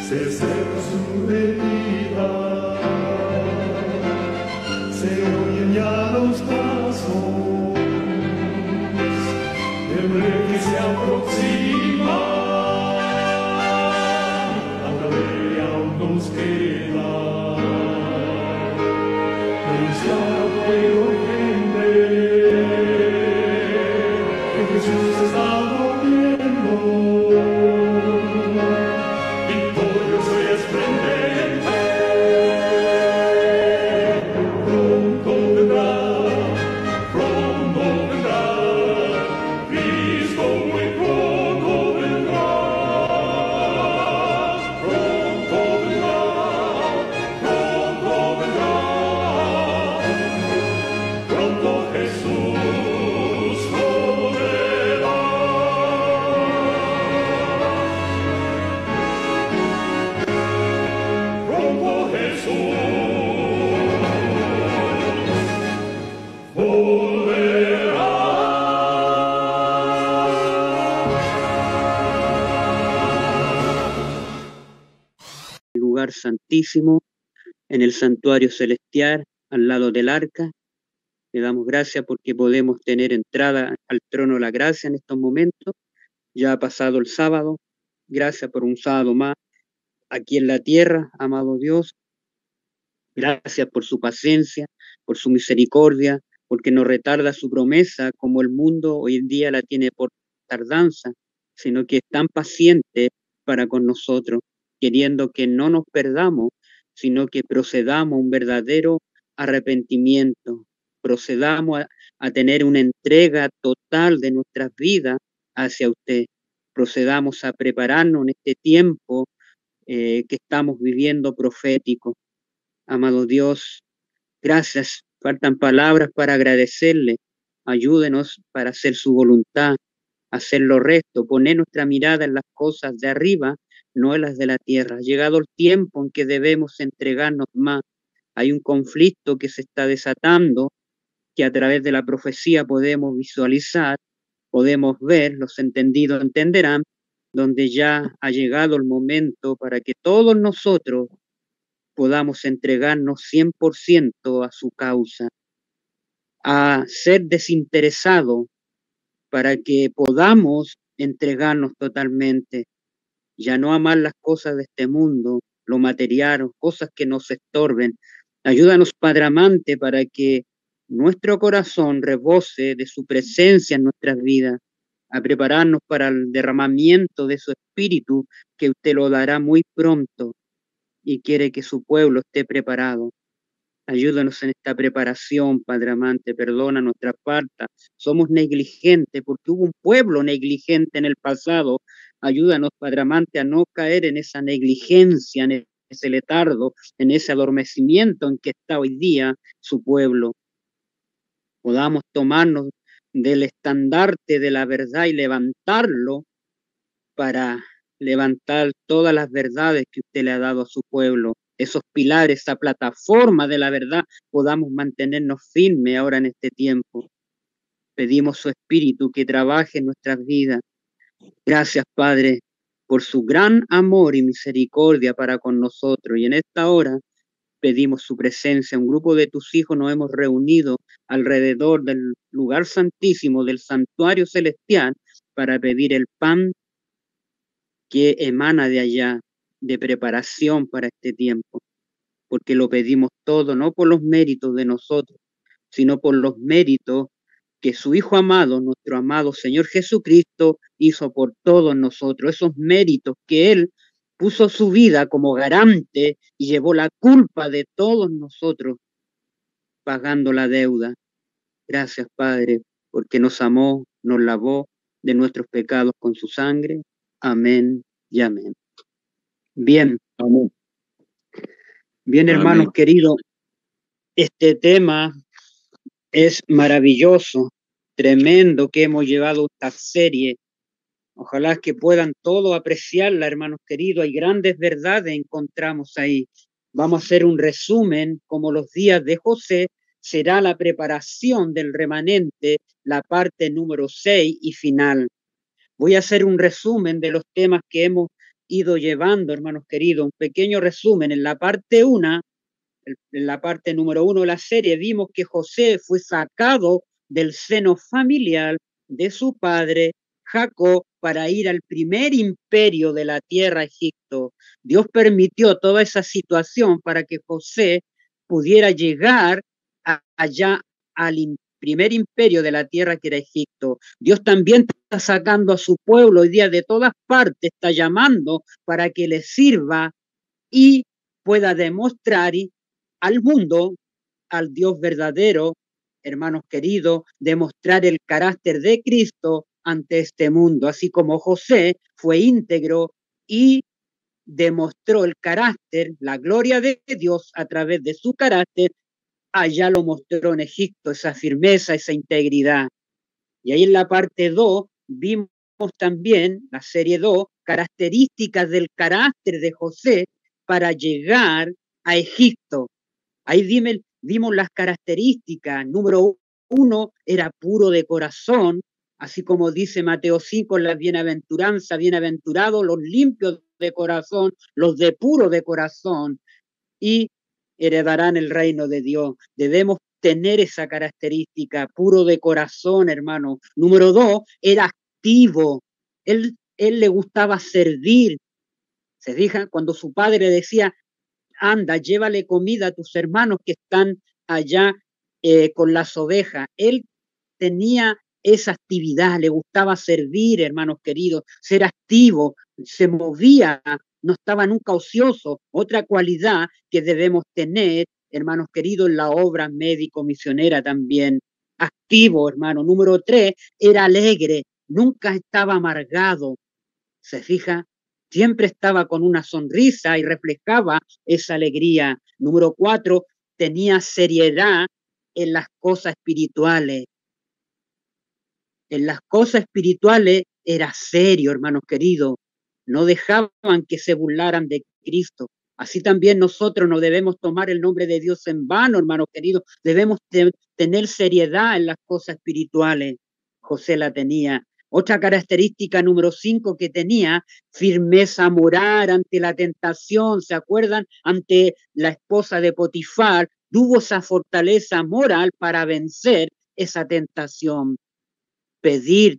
se seca su herida, se oyen ya los pasos del rey que se aproxima, aunque de aún nos queda, pero ya puedo entender que Jesús está volviendo. Victorioso y esplendente, pronto vendrá, Cristo muy pronto vendrá, pronto vendrá, pronto Jesús volverá. Pronto Jesús volverá. El lugar santísimo, en el santuario celestial, al lado del arca. Le damos gracias porque podemos tener entrada al trono de la gracia en estos momentos. Ya ha pasado el sábado. Gracias por un sábado más aquí en la tierra, amado Dios. Gracias por su paciencia, por su misericordia, porque no retarda su promesa como el mundo hoy en día la tiene por tardanza, sino que es tan paciente para con nosotros, queriendo que no nos perdamos, sino que procedamos a un verdadero arrepentimiento, procedamos a tener una entrega total de nuestras vidas hacia usted, procedamos a prepararnos en este tiempo que estamos viviendo profético. Amado Dios, gracias. Faltan palabras para agradecerle. Ayúdenos para hacer su voluntad, hacer lo recto, poner nuestra mirada en las cosas de arriba, no en las de la tierra. Ha llegado el tiempo en que debemos entregarnos más. Hay un conflicto que se está desatando, que a través de la profecía podemos visualizar, podemos ver, los entendidos entenderán, donde ya ha llegado el momento para que todos nosotros podamos entregarnos 100% a su causa, a ser desinteresado para que podamos entregarnos totalmente, ya no amar las cosas de este mundo, lo material, cosas que nos estorben. Ayúdanos, Padre amante, para que nuestro corazón rebose de su presencia en nuestras vidas, a prepararnos para el derramamiento de su espíritu, que usted lo dará muy pronto y quiere que su pueblo esté preparado. Ayúdanos en esta preparación, Padre amante, perdona nuestra falta. Somos negligentes porque hubo un pueblo negligente en el pasado. Ayúdanos, Padre amante, a no caer en esa negligencia, en ese letargo, en ese adormecimiento en que está hoy día su pueblo. Podamos tomarnos del estandarte de la verdad y levantarlo para levantar todas las verdades que usted le ha dado a su pueblo. Esos pilares, esa plataforma de la verdad, podamos mantenernos firmes ahora en este tiempo. Pedimos su espíritu que trabaje en nuestras vidas. Gracias, Padre, por su gran amor y misericordia para con nosotros. Y en esta hora pedimos su presencia. Un grupo de tus hijos nos hemos reunido alrededor del lugar santísimo, del santuario celestial, para pedir el pan que emana de allá, de preparación para este tiempo, porque lo pedimos todo, no por los méritos de nosotros, sino por los méritos que su Hijo amado, nuestro amado Señor Jesucristo, hizo por todos nosotros, esos méritos que Él puso su vida como garante y llevó la culpa de todos nosotros, pagando la deuda. Gracias, Padre, porque nos amó, nos lavó de nuestros pecados con su sangre. Amén y amén. Bien, Amén. bien, hermanos Amén. queridos, este tema es maravilloso, tremendo que hemos llevado esta serie. Ojalá que puedan todos apreciarla, hermanos queridos. Hay grandes verdades encontramos ahí. Vamos a hacer un resumen, como los días de José, será la preparación del remanente, la parte número 6 y final. Voy a hacer un resumen de los temas que hemos ido llevando, hermanos queridos, un pequeño resumen. En la parte 1, en la parte número 1 de la serie, vimos que José fue sacado del seno familiar de su padre Jacob para ir al primer imperio de la tierra, Egipto. Dios permitió toda esa situación para que José pudiera llegar allá al primer imperio de la tierra, que era Egipto. Dios también está sacando a su pueblo hoy día de todas partes, está llamando para que le sirva y pueda demostrar al mundo, al Dios verdadero, hermanos queridos, demostrar el carácter de Cristo ante este mundo, así como José fue íntegro y demostró el carácter, la gloria de Dios a través de su carácter. Allá lo mostró en Egipto, esa firmeza, esa integridad. Y ahí en la parte 2 vimos también, la serie 2, características del carácter de José para llegar a Egipto. Ahí vimos las características. Número 1, era puro de corazón, así como dice Mateo 5 en la bienaventuranza, bienaventurados los limpios de corazón, los de puro de corazón, y heredarán el reino de Dios. Debemos tener esa característica, puro de corazón, hermano. Número 2, era activo. Él le gustaba servir. Se fijan, cuando su padre decía, anda, llévale comida a tus hermanos que están allá con las ovejas. Él tenía esa actividad, le gustaba servir, hermanos queridos, ser activo, se movía, no estaba nunca ocioso. Otra cualidad que debemos tener, hermanos queridos, en la obra médico-misionera también. Activo, hermano. Número 3, era alegre, nunca estaba amargado. ¿Se fija? Siempre estaba con una sonrisa y reflejaba esa alegría. Número 4, tenía seriedad en las cosas espirituales. En las cosas espirituales era serio, hermanos queridos. No dejaban que se burlaran de Cristo. Así también nosotros no debemos tomar el nombre de Dios en vano, hermanos queridos. Debemos tener seriedad en las cosas espirituales. José la tenía. Otra característica número 5 que tenía, firmeza moral ante la tentación. ¿Se acuerdan? Ante la esposa de Potifar, tuvo esa fortaleza moral para vencer esa tentación.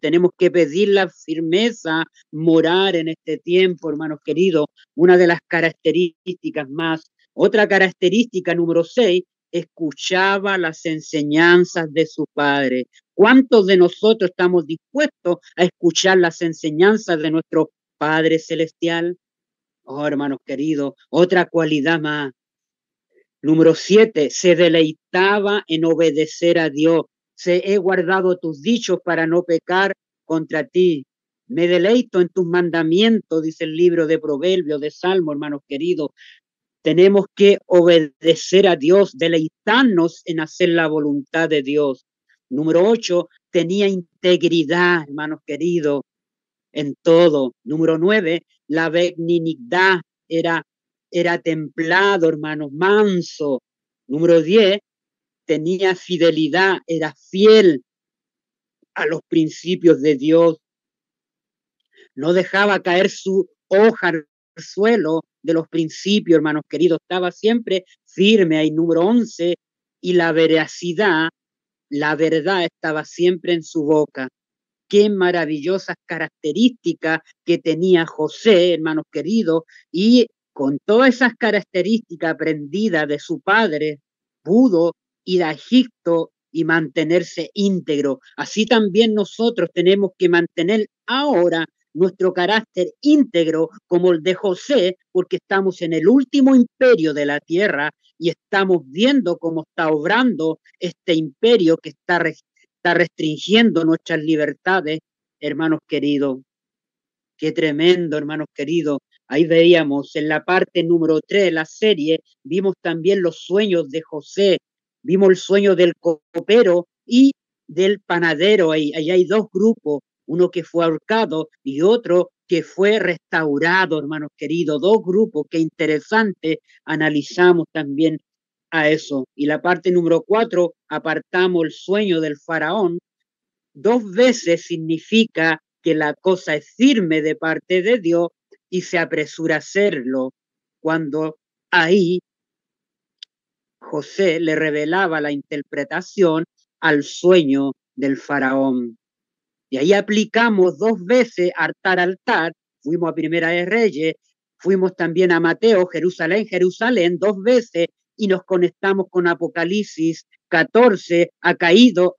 Tenemos que pedir la firmeza moral en este tiempo, hermanos queridos, una de las características más. Otra característica número 6, escuchaba las enseñanzas de su padre. ¿Cuántos de nosotros estamos dispuestos a escuchar las enseñanzas de nuestro Padre Celestial? Oh, hermanos queridos, otra cualidad más. Número 7, se deleitaba en obedecer a Dios. He guardado tus dichos para no pecar contra ti. Me deleito en tus mandamientos, dice el libro de Proverbios, de Salmo, hermanos queridos. Tenemos que obedecer a Dios, deleitarnos en hacer la voluntad de Dios. Número 8, tenía integridad, hermanos queridos, en todo. Número 9, la benignidad, era templado, hermanos, manso. Número 10, tenía fidelidad, era fiel a los principios de Dios. No dejaba caer su hoja al suelo de los principios, hermanos queridos. Estaba siempre firme. Ahí, número 11, y la veracidad, la verdad estaba siempre en su boca. Qué maravillosas características que tenía José, hermanos queridos, y con todas esas características aprendidas de su padre, pudo ir a Egipto y mantenerse íntegro. Así también nosotros tenemos que mantener ahora nuestro carácter íntegro como el de José, porque estamos en el último imperio de la tierra y estamos viendo cómo está obrando este imperio que está restringiendo nuestras libertades, hermanos queridos. Qué tremendo, hermanos queridos. Ahí veíamos en la parte número 3 de la serie, vimos también los sueños de José, vimos el sueño del copero y del panadero. Ahí hay dos grupos, uno que fue ahorcado y otro que fue restaurado, hermanos queridos. Dos grupos, qué interesante, analizamos también a eso. Y la parte número 4, apartamos el sueño del faraón. 2 veces significa que la cosa es firme de parte de Dios, y se apresura a hacerlo cuando ahí José le revelaba la interpretación al sueño del faraón. Y ahí aplicamos 2 veces altar, fuimos a Primera de Reyes, fuimos también a Mateo, Jerusalén 2 veces, y nos conectamos con Apocalipsis 14, ha caído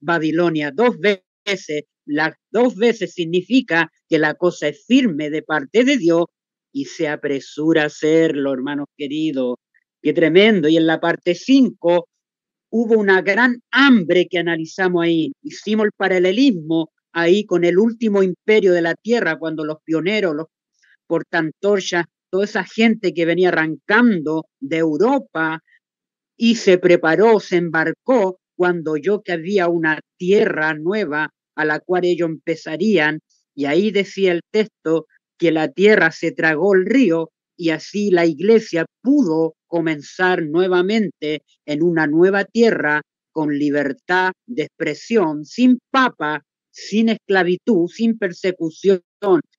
Babilonia 2 veces. Las 2 veces significa que la cosa es firme de parte de Dios y se apresura a hacerlo, hermanos queridos. Qué tremendo. Y en la parte 5 hubo una gran hambre que analizamos ahí. Hicimos el paralelismo ahí con el último imperio de la tierra, cuando los pioneros, los portantorchas, toda esa gente que venía arrancando de Europa y se preparó, se embarcó, cuando oyó que había una tierra nueva a la cual ellos empezarían, y ahí decía el texto que la tierra se tragó el río y así la iglesia pudo comenzar nuevamente en una nueva tierra con libertad de expresión, sin papa, sin esclavitud, sin persecución,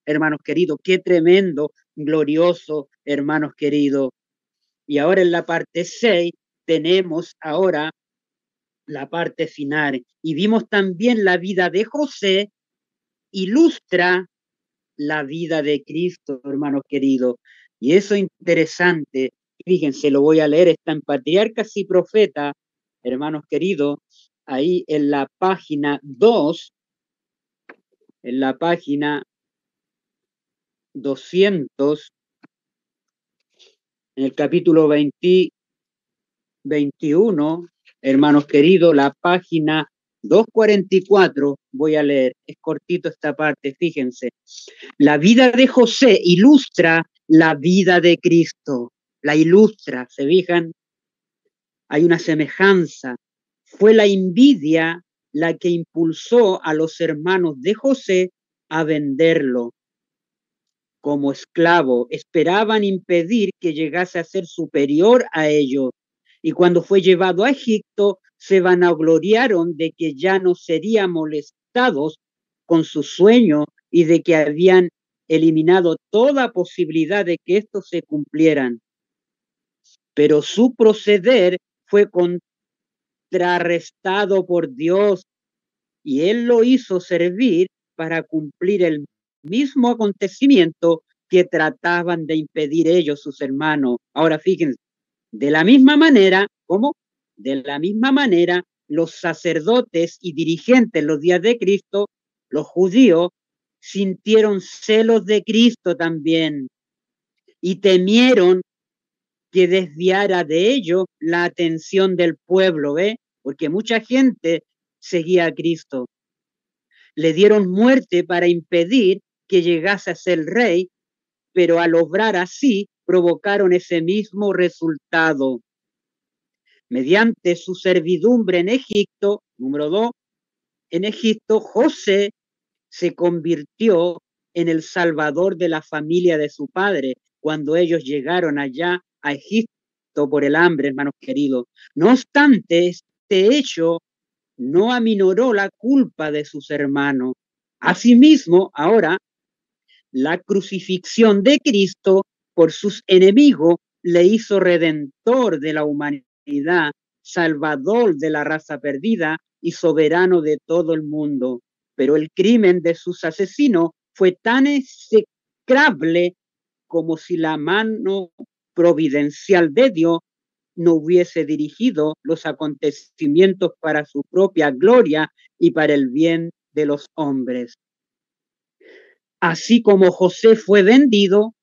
hermanos queridos. Qué tremendo, glorioso, hermanos queridos. Y ahora en la parte 6 tenemos ahora la parte final. Y vimos también la vida de José, ilustra la vida de Cristo, hermanos queridos. Y eso es interesante. Fíjense, lo voy a leer, está en Patriarcas y Profetas, hermanos queridos, ahí en la página 2, en la página 200, en el capítulo 21, hermanos queridos, la página 244, voy a leer, es cortito esta parte, fíjense. La vida de José ilustra la vida de Cristo, la ilustra, ¿se fijan? Hay una semejanza. Fue la envidia la que impulsó a los hermanos de José a venderlo como esclavo. Esperaban impedir que llegase a ser superior a ellos. Y cuando fue llevado a Egipto, se vanagloriaron de que ya no serían molestados con su sueño y de que habían eliminado toda posibilidad de que estos se cumplieran. Pero su proceder fue contrarrestado por Dios y él lo hizo servir para cumplir el mismo acontecimiento que trataban de impedir ellos, sus hermanos. Ahora fíjense, de la misma manera, ¿cómo? De la misma manera, los sacerdotes y dirigentes en los días de Cristo, los judíos, sintieron celos de Cristo también y temieron que desviara de ellos la atención del pueblo, ¿ve? Porque mucha gente seguía a Cristo. Le dieron muerte para impedir que llegase a ser rey, pero al obrar así provocaron ese mismo resultado. Mediante su servidumbre en Egipto, número 2, en Egipto, José se convirtió en el salvador de la familia de su padre cuando ellos llegaron allá a Egipto por el hambre, hermanos queridos. No obstante, este hecho no aminoró la culpa de sus hermanos. Asimismo, ahora, la crucifixión de Cristo por sus enemigos le hizo redentor de la humanidad, salvador de la raza perdida y soberano de todo el mundo. Pero el crimen de sus asesinos fue tan execrable como si la mano providencial de Dios no hubiese dirigido los acontecimientos para su propia gloria y para el bien de los hombres. Así como José fue vendido,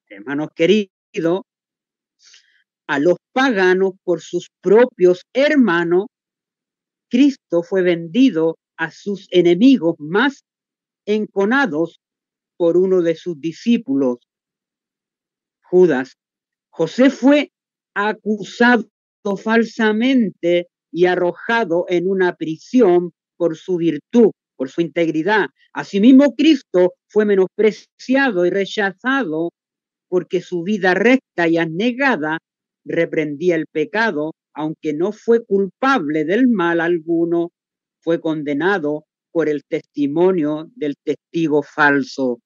hermanos queridos, a los paganos por sus propios hermanos, Cristo fue vendido a sus enemigos más enconados por uno de sus discípulos, Judas. José fue acusado falsamente y arrojado en una prisión por su virtud, por su integridad. Asimismo, Cristo fue menospreciado y rechazado porque su vida recta y abnegada reprendía el pecado, aunque no fue culpable del mal alguno, fue condenado por el testimonio del testigo falso.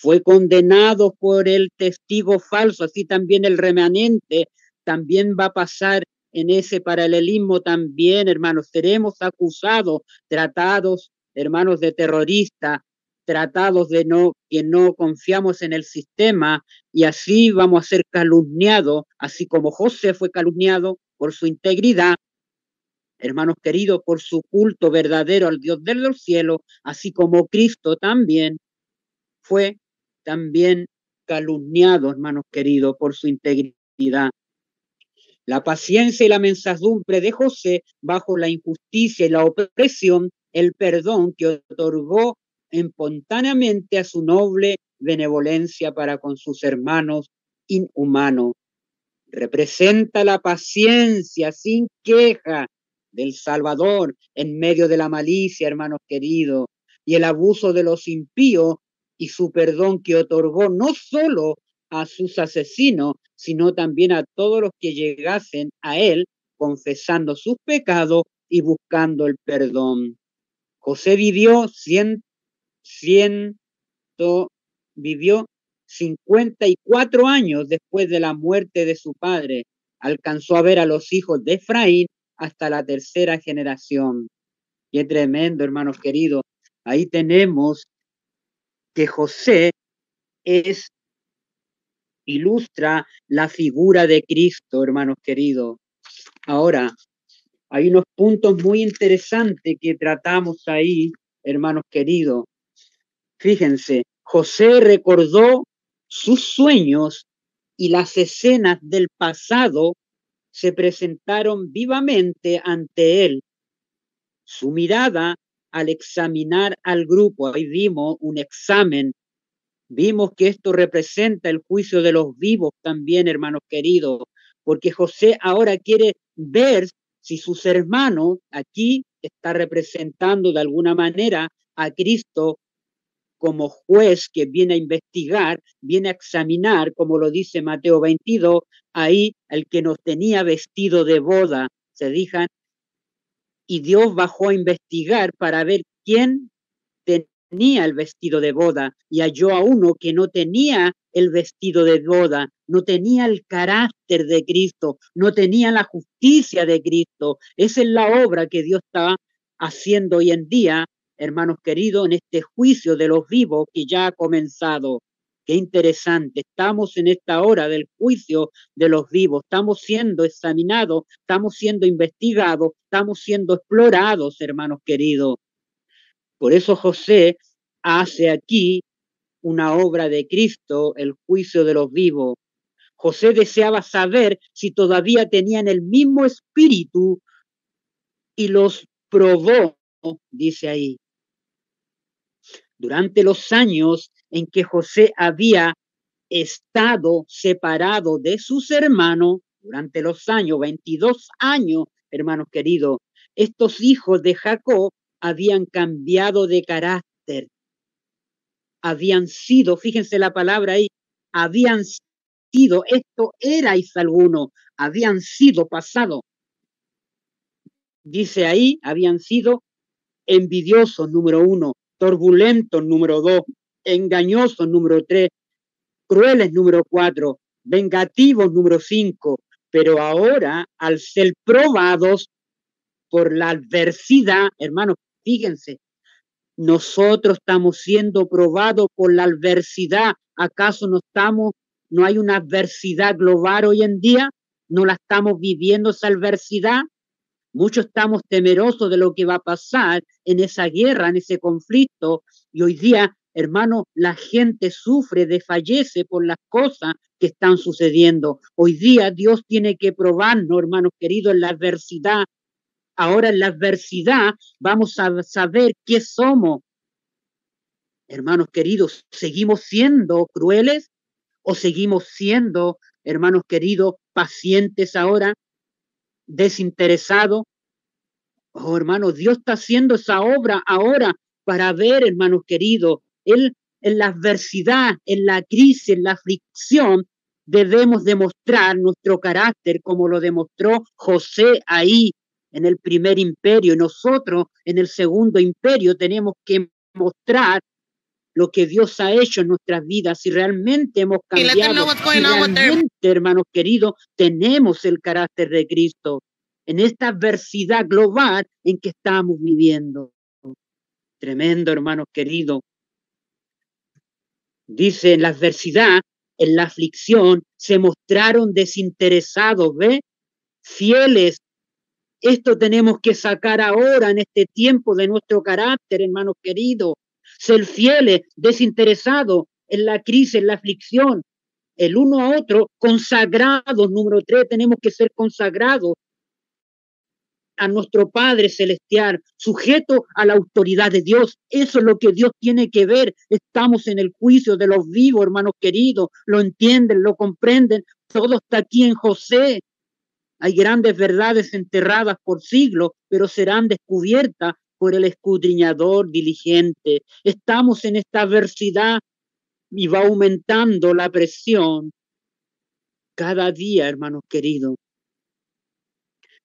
fue condenado por el testigo falso, así también el remanente también va a pasar en ese paralelismo también, hermanos, seremos acusados, tratados, hermanos, de terroristas, tratados de que no confiamos en el sistema, y así vamos a ser calumniados, así como José fue calumniado por su integridad, hermanos queridos, por su culto verdadero al Dios de los cielos, así como Cristo también fue también calumniado, hermanos queridos, por su integridad. La paciencia y la mansedumbre de José bajo la injusticia y la opresión, el perdón que otorgó espontáneamente a su noble benevolencia para con sus hermanos inhumanos. Representa la paciencia sin queja del Salvador en medio de la malicia, hermanos queridos, y el abuso de los impíos, y su perdón que otorgó no solo a sus asesinos, sino también a todos los que llegasen a él confesando sus pecados y buscando el perdón. José vivió 54 años después de la muerte de su padre. Alcanzó a ver a los hijos de Efraín hasta la tercera generación. Qué tremendo, hermanos queridos. Ahí tenemos que José ilustra la figura de Cristo, hermanos queridos. Ahora, hay unos puntos muy interesantes que tratamos ahí, hermanos queridos. Fíjense, José recordó sus sueños y las escenas del pasado se presentaron vivamente ante él. Su mirada al examinar al grupo, ahí vimos un examen, vimos que esto representa el juicio de los vivos también, hermanos queridos, porque José ahora quiere ver si sus hermanos, aquí está representando de alguna manera a Cristo como juez que viene a investigar, viene a examinar, como lo dice Mateo 22, ahí el que nos tenía vestido de boda, se dijan, y Dios bajó a investigar para ver quién tenía el vestido de boda, y halló a uno que no tenía el vestido de boda, no tenía el carácter de Cristo, no tenía la justicia de Cristo. Esa es la obra que Dios está haciendo hoy en día, hermanos queridos, en este juicio de los vivos que ya ha comenzado. Qué interesante, estamos en esta hora del juicio de los vivos, estamos siendo examinados, estamos siendo investigados, estamos siendo explorados, hermanos queridos. Por eso José hace aquí una obra de Cristo, el juicio de los vivos. José deseaba saber si todavía tenían el mismo espíritu y los probó, dice ahí. Durante los años en que José había estado separado de sus hermanos, durante los años, 22 años, hermanos queridos, estos hijos de Jacob habían cambiado de carácter, habían sido, fíjense la palabra ahí, habían sido, esto erais alguno, habían sido pasado. Dice ahí, habían sido envidiosos, número 1, turbulentos, número 2, engañosos, número 3, crueles, número 4, vengativos, número 5, pero ahora, al ser probados por la adversidad, hermanos, fíjense, nosotros estamos siendo probados por la adversidad. ¿Acaso no hay una adversidad global hoy en día? ¿No la estamos viviendo esa adversidad? Muchos estamos temerosos de lo que va a pasar en esa guerra, en ese conflicto, y hoy día, hermano, la gente sufre, desfallece por las cosas que están sucediendo. Hoy día Dios tiene que probarnos, hermanos queridos, en la adversidad. Ahora en la adversidad vamos a saber qué somos. Hermanos queridos, ¿seguimos siendo crueles o seguimos siendo, hermanos queridos, pacientes ahora, desinteresados? Oh, hermanos, Dios está haciendo esa obra ahora para ver, hermanos queridos, Él en la adversidad, en la crisis, en la aflicción, debemos demostrar nuestro carácter como lo demostró José ahí en el primer imperio. Nosotros en el segundo imperio tenemos que mostrar lo que Dios ha hecho en nuestras vidas, si realmente hemos Okay, let them know cambiado, what's si going on with their realmente, hermanos queridos, tenemos el carácter de Cristo en esta adversidad global en que estamos viviendo. Tremendo, hermanos queridos. Dice, en la adversidad, en la aflicción, se mostraron desinteresados, ¿ve? Fieles. Esto tenemos que sacar ahora en este tiempo de nuestro carácter, hermanos queridos. Ser fieles, desinteresados en la crisis, en la aflicción, el uno a otro, consagrados. Número 3, tenemos que ser consagrados a nuestro Padre Celestial, sujeto a la autoridad de Dios. Eso es lo que Dios tiene que ver. Estamos en el juicio de los vivos, hermanos queridos. Lo entienden, lo comprenden. Todo está aquí en José. Hay grandes verdades enterradas por siglos, pero serán descubiertas por el escudriñador diligente. Estamos en esta adversidad y va aumentando la presión cada día, hermanos queridos.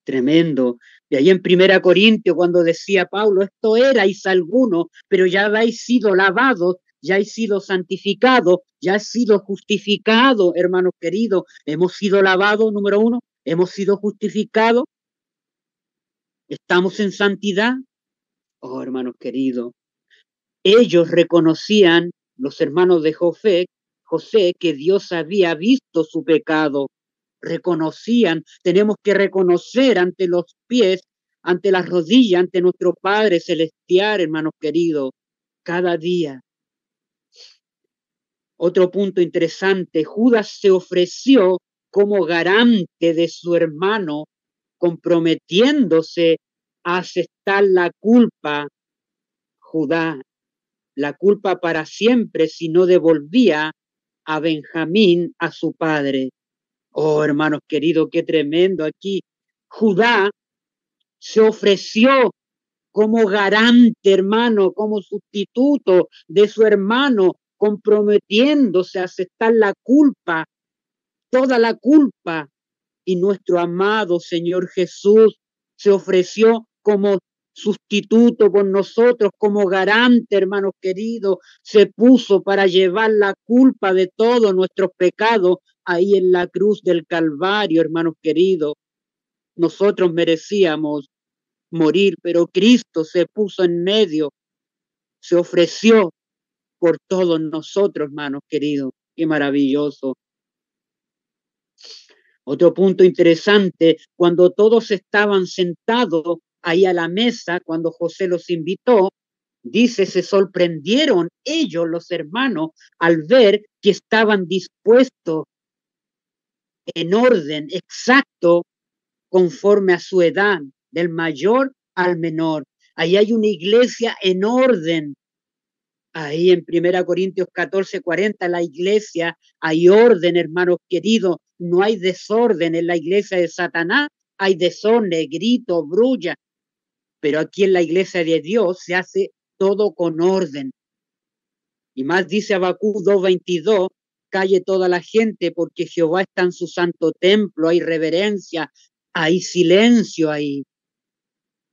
Tremendo. De ahí en 1 Corintios, cuando decía Pablo, esto erais algunos, pero ya habéis sido lavados, ya habéis sido santificados, ya habéis sido justificados, hermanos queridos. Hemos sido lavados, número 1, hemos sido justificados, estamos en santidad. Oh, hermanos queridos, ellos reconocían, los hermanos de José, que Dios había visto su pecado. Reconocían, tenemos que reconocer ante los pies, ante las rodillas, ante nuestro Padre Celestial, hermanos queridos, cada día. Otro punto interesante, Judas se ofreció como garante de su hermano, comprometiéndose a aceptar la culpa, Judá, la culpa para siempre si no devolvía a Benjamín a su padre. Oh, hermanos queridos, qué tremendo aquí. Judá se ofreció como garante, hermano, como sustituto de su hermano, comprometiéndose a aceptar la culpa, toda la culpa. Y nuestro amado Señor Jesús se ofreció como sustituto por nosotros, como garante, hermanos queridos, se puso para llevar la culpa de todos nuestros pecados ahí en la cruz del Calvario, hermanos queridos. Nosotros merecíamos morir, pero Cristo se puso en medio, se ofreció por todos nosotros, hermanos queridos. Qué maravilloso. Otro punto interesante, cuando todos estaban sentados ahí a la mesa, cuando José los invitó, dice, se sorprendieron ellos, los hermanos, al ver que estaban dispuestos en orden exacto conforme a su edad, del mayor al menor. Ahí hay una iglesia en orden. Ahí en 1 Corintios 14:40, la iglesia, hay orden, hermanos queridos. No hay desorden en la iglesia de Satanás. Hay desorden, grito, brulla. Pero aquí en la iglesia de Dios se hace todo con orden. Y más dice Habacuc 2:22, calle toda la gente porque Jehová está en su santo templo, hay reverencia, hay silencio ahí.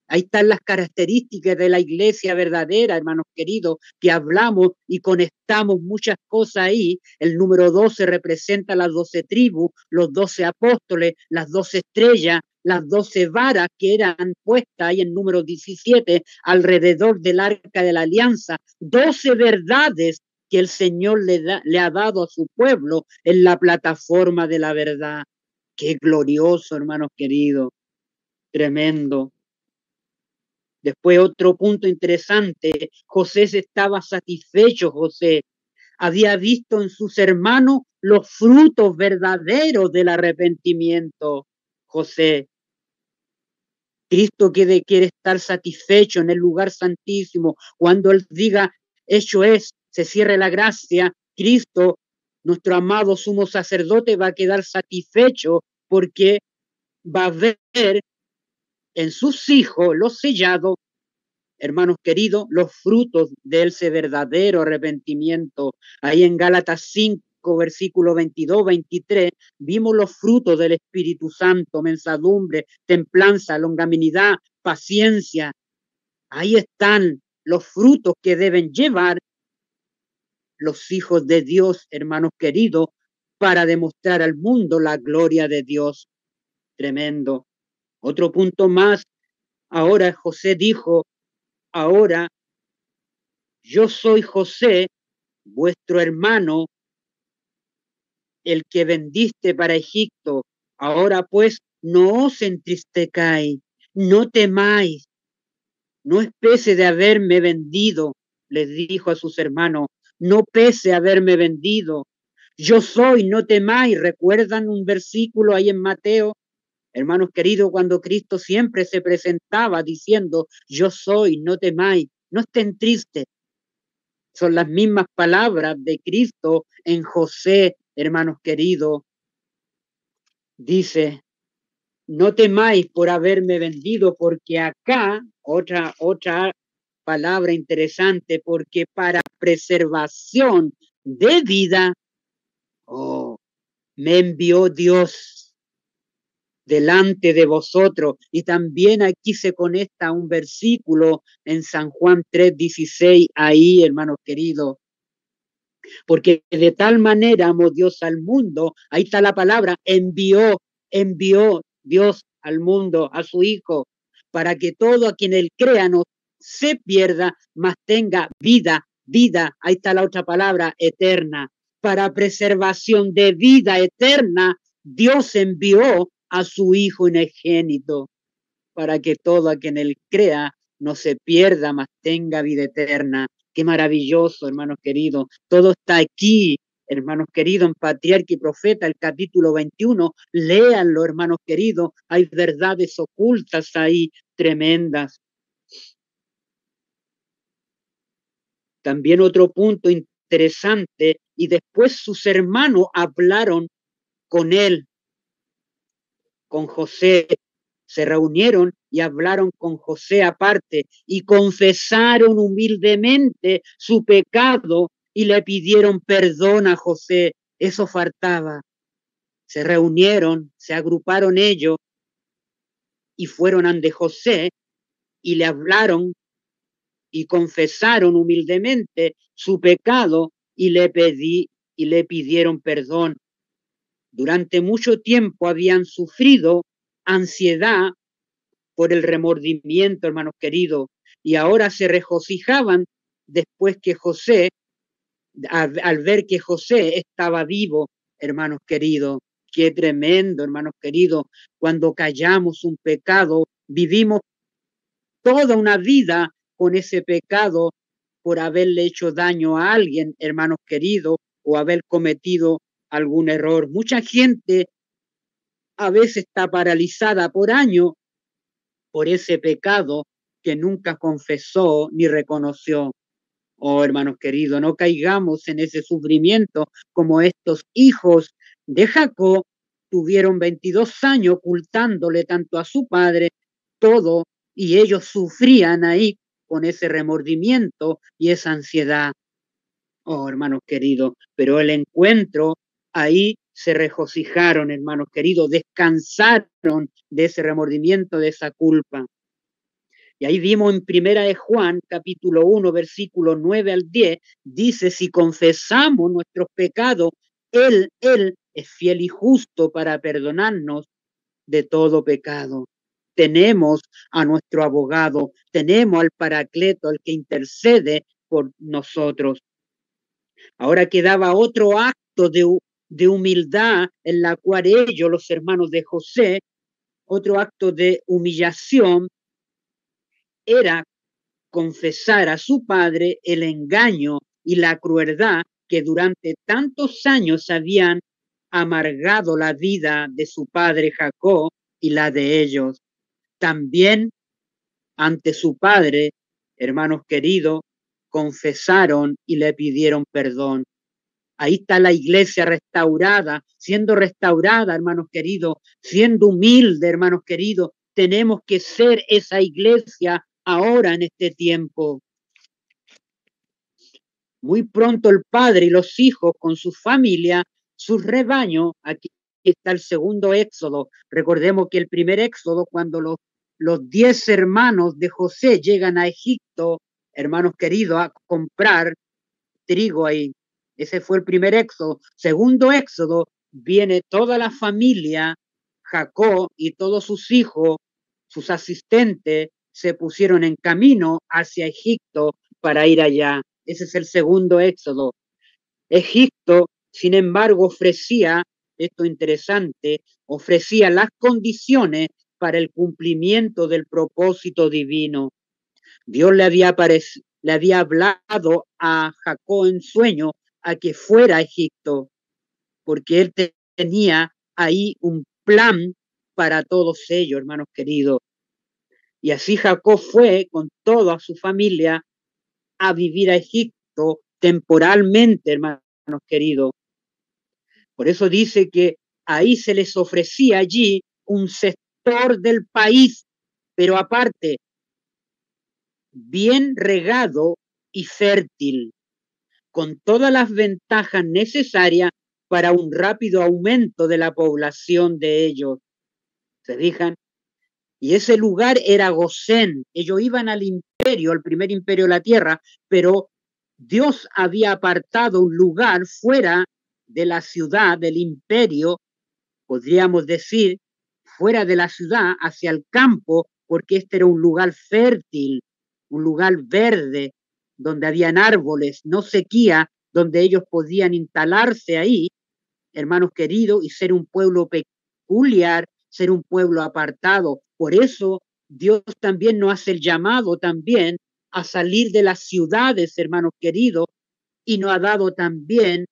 Ahí están las características de la iglesia verdadera, hermanos queridos, que hablamos y conectamos muchas cosas ahí. El número 12 representa las 12 tribus, los 12 apóstoles, las 12 estrellas, las 12 varas que eran puestas ahí en número 17 alrededor del arca de la alianza. 12 verdades que el Señor le ha dado a su pueblo en la plataforma de la verdad. Qué glorioso, hermanos queridos. Tremendo. Después otro punto interesante, José se estaba satisfecho, José había visto en sus hermanos los frutos verdaderos del arrepentimiento, José. Cristo quiere estar satisfecho en el lugar santísimo. Cuando Él diga, hecho es, se cierre la gracia, Cristo, nuestro amado sumo sacerdote, va a quedar satisfecho porque va a ver en sus hijos, los sellados, hermanos queridos, los frutos de ese verdadero arrepentimiento. Ahí en Gálatas 5, versículo 22, 23, vimos los frutos del Espíritu Santo, mensadumbre, templanza, longanimidad, paciencia. Ahí están los frutos que deben llevar los hijos de Dios, hermanos queridos, para demostrar al mundo la gloria de Dios. Tremendo. Otro punto más. Ahora José dijo, ahora yo soy José, vuestro hermano, el que vendiste para Egipto. Ahora pues no os entristezcáis, no temáis, no es pese de haberme vendido, les dijo a sus hermanos, no pese haberme vendido. Yo soy, no temáis. ¿Recuerdan un versículo ahí en Mateo? Hermanos queridos, cuando Cristo siempre se presentaba diciendo, yo soy, no temáis, no estén tristes. Son las mismas palabras de Cristo en José, hermanos queridos. Dice, no temáis por haberme vendido, porque acá, otra palabra interesante, porque para preservación de vida, me envió Dios delante de vosotros. Y también aquí se conecta un versículo en San Juan 3:16, ahí, hermanos queridos, porque de tal manera amó Dios al mundo, ahí está la palabra, envió Dios al mundo, a su Hijo, para que todo a quien Él crea no se pierda, mas tenga vida, ahí está la otra palabra, eterna. Para preservación de vida eterna, Dios envió a su Hijo unigénito, para que todo a quien Él crea no se pierda, mas tenga vida eterna. Qué maravilloso, hermanos queridos. Todo está aquí, hermanos queridos, en Patriarca y Profeta, el capítulo 21. Léanlo, hermanos queridos. Hay verdades ocultas ahí, tremendas. También otro punto interesante, y después sus hermanos hablaron con él, con José, se reunieron y hablaron con José aparte y confesaron humildemente su pecado y le pidieron perdón a José. Eso faltaba. Se reunieron, se agruparon ellos y fueron ante José y le hablaron y confesaron humildemente su pecado y le pidieron perdón. Durante mucho tiempo habían sufrido ansiedad por el remordimiento, hermanos queridos, y ahora se regocijaban después que José, al ver que José estaba vivo, hermanos queridos. Qué tremendo, hermanos queridos, cuando callamos un pecado, vivimos toda una vida con ese pecado por haberle hecho daño a alguien, hermanos queridos, o haber cometido algún error. Mucha gente a veces está paralizada por años por ese pecado que nunca confesó ni reconoció. Oh, hermanos queridos, no caigamos en ese sufrimiento como estos hijos de Jacob tuvieron 22 años ocultándole tanto a su padre todo, y ellos sufrían ahí con ese remordimiento y esa ansiedad. Oh, hermanos queridos, pero el encuentro ahí se regocijaron, hermanos queridos, descansaron de ese remordimiento, de esa culpa. Y ahí vimos en Primera de Juan, capítulo 1, versículo 9 al 10, dice, si confesamos nuestros pecados, Él es fiel y justo para perdonarnos de todo pecado. Tenemos a nuestro abogado, tenemos al Paracleto, el que intercede por nosotros. Ahora quedaba otro acto de humildad en la cual ellos, los hermanos de José, otro acto de humillación, era confesar a su padre el engaño y la crueldad que durante tantos años habían amargado la vida de su padre Jacob y la de ellos. También ante su padre, hermanos queridos, confesaron y le pidieron perdón. Ahí está la iglesia restaurada, hermanos queridos, siendo humilde, hermanos queridos. Tenemos que ser esa iglesia ahora en este tiempo. Muy pronto el padre y los hijos con su familia, sus rebaños, aquí está el segundo éxodo. Recordemos que el primer éxodo, cuando los 10 hermanos de José llegan a Egipto, hermanos queridos, a comprar trigo ahí. Ese fue el primer éxodo. Segundo éxodo, viene toda la familia, Jacob y todos sus hijos, sus asistentes, se pusieron en camino hacia Egipto para ir allá. Ese es el segundo éxodo. Egipto, sin embargo, ofrecía, esto interesante, ofrecía las condiciones para el cumplimiento del propósito divino. Dios le había hablado a Jacob en sueño a que fuera a Egipto, porque él tenía ahí un plan para todos ellos, hermanos queridos. Y así Jacob fue con toda su familia a vivir a Egipto temporalmente, hermanos queridos. Por eso dice que ahí se les ofrecía allí un sector del país, pero aparte, bien regado y fértil, con todas las ventajas necesarias para un rápido aumento de la población de ellos. ¿Se fijan? Y ese lugar era Gosén. Ellos iban al imperio, al primer imperio de la tierra, pero Dios había apartado un lugar fuera de la ciudad, del imperio, podríamos decir, fuera de la ciudad, hacia el campo, porque este era un lugar fértil, un lugar verde, donde habían árboles, no sequía, donde ellos podían instalarse ahí, hermanos queridos, y ser un pueblo peculiar, ser un pueblo apartado. Por eso Dios también nos hace el llamado también a salir de las ciudades, hermanos queridos, y nos ha dado también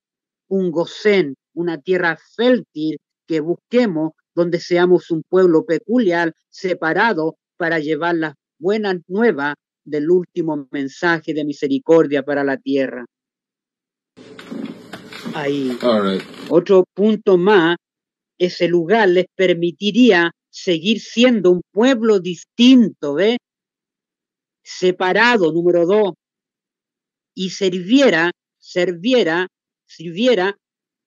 un Gosén, una tierra fértil que busquemos, donde seamos un pueblo peculiar, separado, para llevar las buenas nuevas del último mensaje de misericordia para la tierra. Ahí. Otro punto más, ese lugar les permitiría seguir siendo un pueblo distinto, ¿ve? Separado, número 2, y sirviera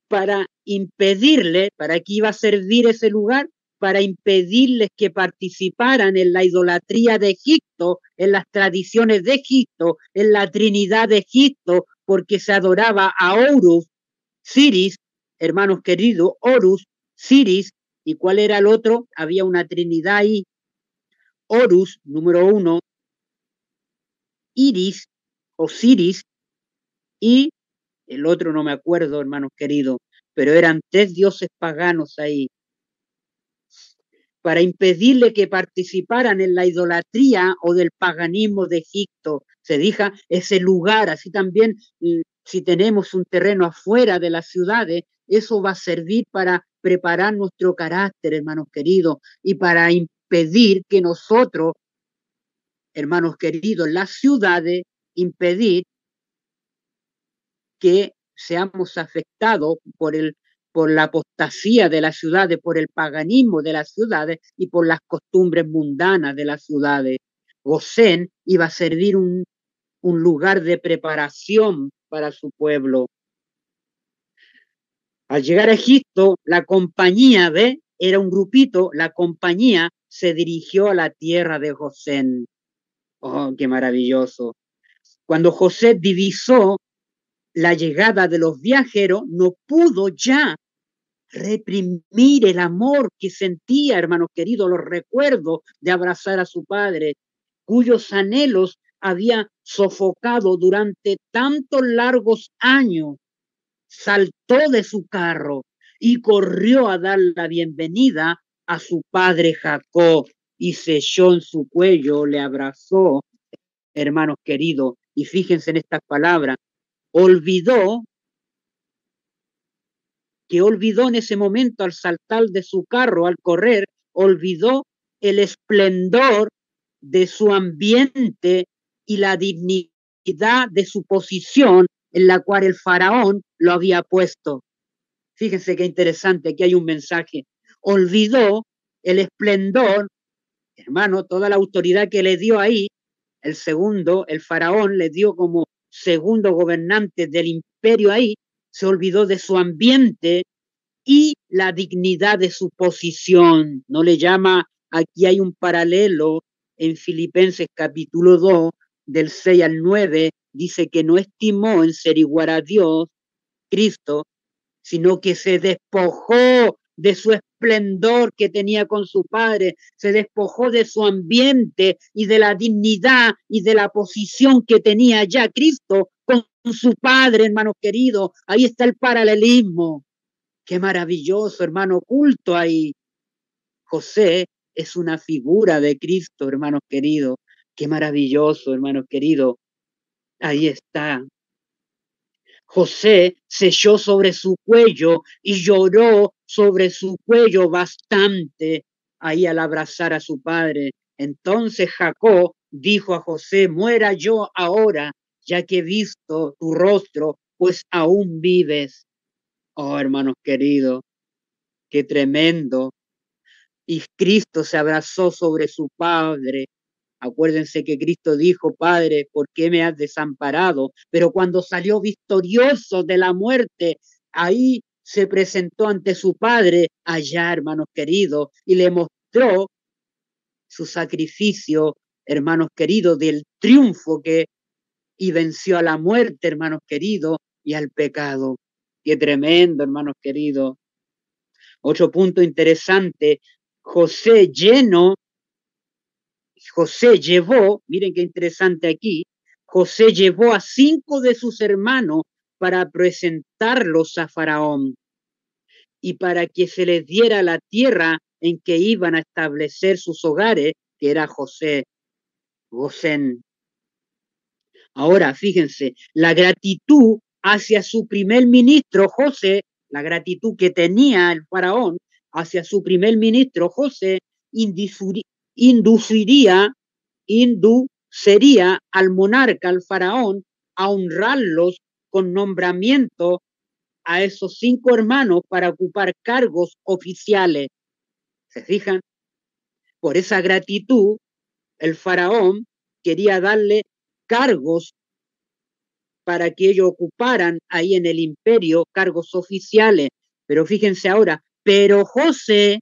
para impedirle, ¿para qué iba a servir ese lugar? Para impedirles que participaran en la idolatría de Egipto, en las tradiciones de Egipto, en la Trinidad de Egipto, porque se adoraba a Horus, Siris, hermanos queridos, Horus, Siris, ¿y cuál era el otro? Había una Trinidad ahí, Horus, número 1, Iris, Osiris, y el otro no me acuerdo, hermanos queridos, pero eran 3 dioses paganos ahí, para impedirle que participaran en la idolatría o del paganismo de Egipto. Se deja ese lugar, así también si tenemos un terreno afuera de las ciudades, eso va a servir para preparar nuestro carácter, hermanos queridos, y para impedir que nosotros, hermanos queridos, las ciudades, impedir que seamos afectados por la apostasía de las ciudades, por el paganismo de las ciudades y por las costumbres mundanas de las ciudades. Gosén iba a servir un lugar de preparación para su pueblo. Al llegar a Egipto, la compañía, ¿ve? Era un grupito, la compañía se dirigió a la tierra de Gosén. Oh, qué maravilloso. Cuando José divisó la llegada de los viajeros, no pudo ya reprimir el amor que sentía, hermanos queridos, los recuerdos de abrazar a su padre, cuyos anhelos había sofocado durante tantos largos años. Saltó de su carro y corrió a dar la bienvenida a su padre Jacob y se echó en su cuello, le abrazó, hermanos queridos, y fíjense en estas palabras, olvidó en ese momento al saltar de su carro, al correr, olvidó el esplendor de su ambiente y la dignidad de su posición en la cual el faraón lo había puesto. Fíjense qué interesante, aquí hay un mensaje. Olvidó el esplendor, hermano, toda la autoridad que le dio ahí, el faraón le dio como segundo gobernante del imperio ahí, se olvidó de su ambiente y la dignidad de su posición. No le llama, aquí hay un paralelo en Filipenses capítulo 2, del 6 al 9, dice que no estimó en ser igual a Dios Cristo, sino que se despojó de su esplendor que tenía con su padre, se despojó de su ambiente y de la dignidad y de la posición que tenía ya Cristo con su padre, hermanos queridos. Ahí está el paralelismo. Qué maravilloso, hermano, oculto ahí. José es una figura de Cristo, hermanos queridos. Qué maravilloso, hermanos queridos. Ahí está. José se echó sobre su cuello y lloró sobre su cuello bastante ahí al abrazar a su padre. Entonces Jacob dijo a José, muera yo ahora, ya que he visto tu rostro, pues aún vives. Oh, hermanos queridos, qué tremendo. Y Cristo se abrazó sobre su padre. Acuérdense que Cristo dijo, Padre, ¿por qué me has desamparado? Pero cuando salió victorioso de la muerte, ahí se presentó ante su Padre, allá, hermanos queridos, y le mostró su sacrificio, hermanos queridos, del triunfo que y venció a la muerte, hermanos queridos, y al pecado. Qué tremendo, hermanos queridos. Otro punto interesante, José llevó, miren qué interesante aquí, José llevó a 5 de sus hermanos para presentarlos a Faraón y para que se les diera la tierra en que iban a establecer sus hogares, que era Gosén. Ahora, fíjense, la gratitud hacia su primer ministro, José, la gratitud que tenía el faraón hacia su primer ministro, José, induciría al monarca, al faraón, a honrarlos con nombramiento a esos 5 hermanos para ocupar cargos oficiales. ¿Se fijan? Por esa gratitud, el faraón quería darle cargos para que ellos ocuparan ahí en el imperio cargos oficiales. Pero fíjense ahora, pero José,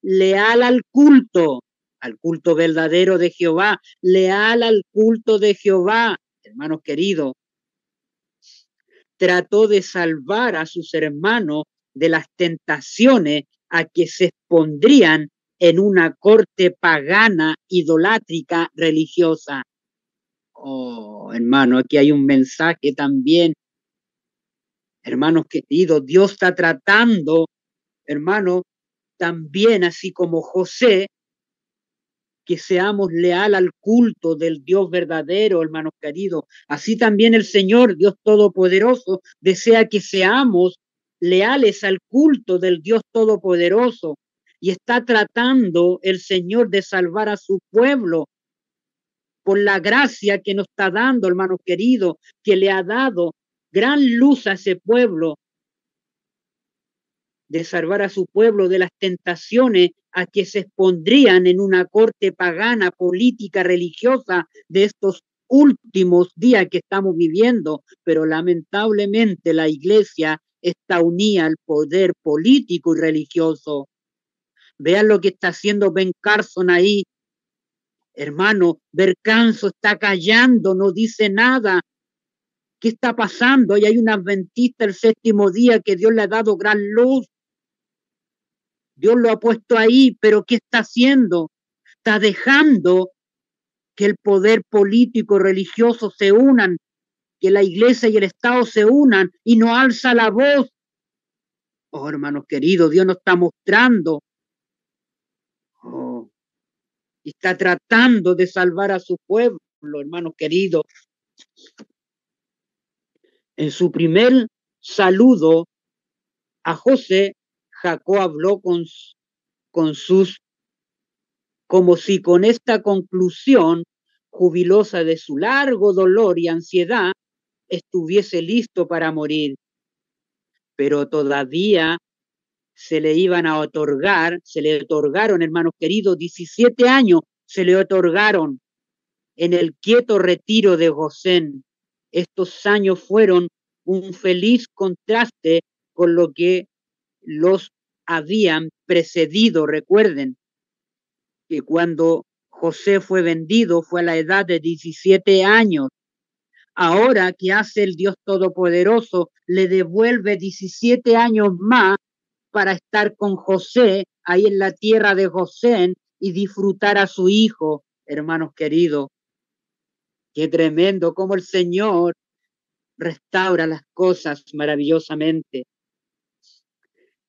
leal al culto verdadero de Jehová, leal al culto de Jehová, hermanos queridos, trató de salvar a sus hermanos de las tentaciones a que se expondrían en una corte pagana, idolátrica, religiosa. Oh, hermano, aquí hay un mensaje también. Hermanos queridos, Dios está tratando, hermano, también así como José, que seamos leal al culto del Dios verdadero, hermanos queridos. Así también el Señor, Dios Todopoderoso, desea que seamos leales al culto del Dios Todopoderoso. Y está tratando el Señor de salvar a su pueblo por la gracia que nos está dando, hermanos queridos, que le ha dado gran luz a ese pueblo, de salvar a su pueblo de las tentaciones a que se expondrían en una corte pagana, política, religiosa de estos últimos días que estamos viviendo. Pero lamentablemente la iglesia está unida al poder político y religioso. Vean lo que está haciendo Ben Carson ahí. Hermano, Bercanzo está callando, no dice nada. ¿Qué está pasando? Y hay un adventista el 7º día que Dios le ha dado gran luz. Dios lo ha puesto ahí, pero ¿qué está haciendo? Está dejando que el poder político religioso se unan, que la iglesia y el Estado se unan y no alza la voz. Oh, hermanos queridos, Dios nos está mostrando. Oh, y está tratando de salvar a su pueblo, hermanos queridos. En su primer saludo a José, Jacob habló con sus, como si con esta conclusión jubilosa de su largo dolor y ansiedad, estuviese listo para morir. Pero todavía se le iban a otorgar, se le otorgaron, hermanos queridos, 17 años se le otorgaron en el quieto retiro de Gosén. Estos años fueron un feliz contraste con lo que los habían precedido. Recuerden que cuando José fue vendido fue a la edad de 17 años. Ahora, ¿qué hace el Dios Todopoderoso? Le devuelve 17 años más para estar con José, ahí en la tierra de Gosén, y disfrutar a su hijo, hermanos queridos. Qué tremendo cómo el Señor restaura las cosas maravillosamente.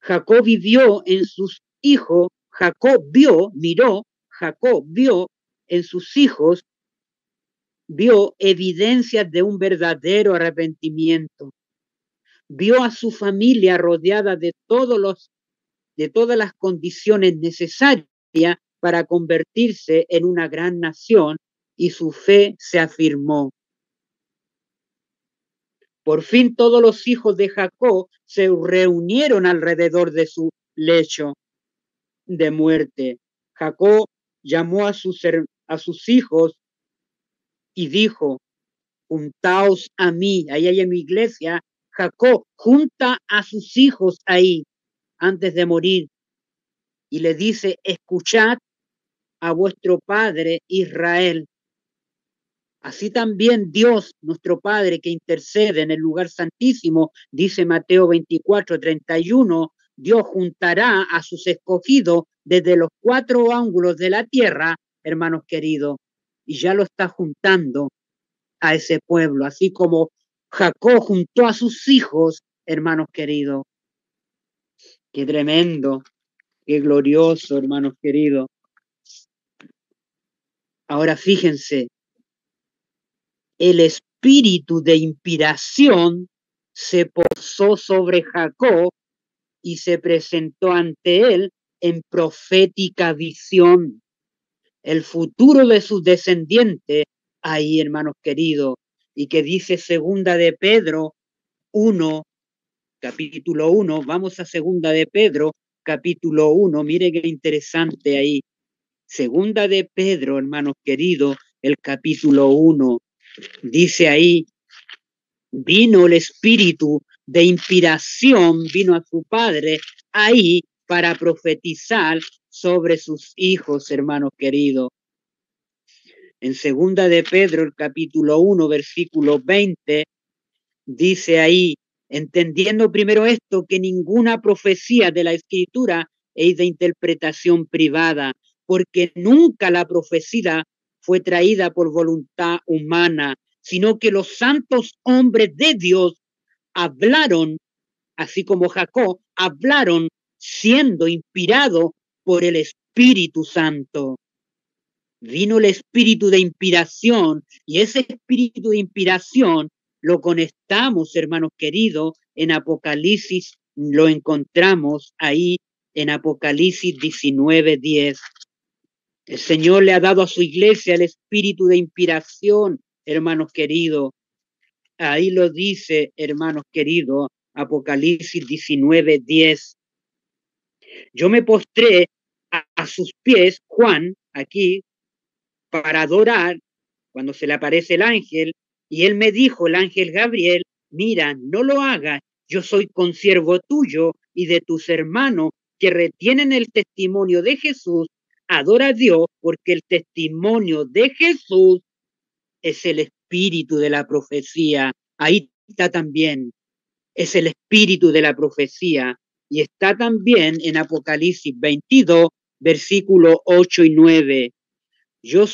Jacob vivió en sus hijos, Jacob vio en sus hijos, vio evidencias de un verdadero arrepentimiento. Vio a su familia rodeada de todas las condiciones necesarias para convertirse en una gran nación, y su fe se afirmó. Por fin todos los hijos de Jacob se reunieron alrededor de su lecho de muerte. Jacob llamó a sus hijos y dijo: juntaos a mí. Ahí hay en mi iglesia, Jacob junta a sus hijos ahí antes de morir y le dice: escuchad a vuestro Padre Israel. Así también Dios, nuestro Padre, que intercede en el lugar santísimo, dice Mateo 24:31, Dios juntará a sus escogidos desde los 4 ángulos de la tierra, hermanos queridos, y ya lo está juntando a ese pueblo, así como Jacob juntó a sus hijos, hermanos queridos. Qué tremendo, qué glorioso, hermanos queridos. Ahora fíjense, el espíritu de inspiración se posó sobre Jacob y se presentó ante él en profética visión. El futuro de sus descendientes, ahí, hermanos queridos, y que dice segunda de Pedro 1, capítulo 1, vamos a segunda de Pedro, capítulo 1, mire qué interesante ahí. Segunda de Pedro, hermanos queridos, el capítulo 1, dice ahí: vino el espíritu de inspiración, vino a su padre ahí para profetizar sobre sus hijos, hermanos queridos. En segunda de Pedro, el capítulo 1, versículo 20, dice ahí: entendiendo primero esto, que ninguna profecía de la Escritura es de interpretación privada, porque nunca la profecía fue traída por voluntad humana, sino que los santos hombres de Dios hablaron, así como Jacob, hablaron siendo inspirados por el Espíritu Santo. Vino el espíritu de inspiración, y ese espíritu de inspiración lo conectamos, hermanos queridos, en Apocalipsis, lo encontramos ahí en Apocalipsis 19:10. El Señor le ha dado a su iglesia el espíritu de inspiración, hermanos queridos. Ahí lo dice, hermanos queridos, Apocalipsis 19:10. Yo me postré a sus pies, Juan, aquí, para adorar, cuando se le aparece el ángel, y él me dijo, el ángel Gabriel: mira, no lo hagas, yo soy consiervo tuyo y de tus hermanos que retienen el testimonio de Jesús. Adora a Dios, porque el testimonio de Jesús es el espíritu de la profecía. Ahí está también, es el espíritu de la profecía, y está también en Apocalipsis 22, versículos 8 y 9. Yo,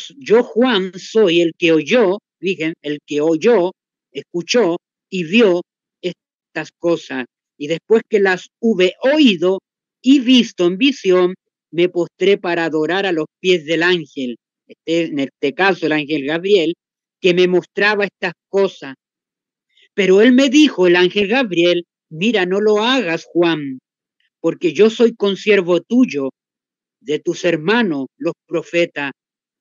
Juan, soy el que oyó, dije, el que oyó, escuchó y vio estas cosas. Y después que las hube oído y visto en visión, me postré para adorar a los pies del ángel, en este caso el ángel Gabriel, que me mostraba estas cosas. Pero él me dijo, el ángel Gabriel: mira, no lo hagas, Juan, porque yo soy consiervo tuyo, de tus hermanos, los profetas,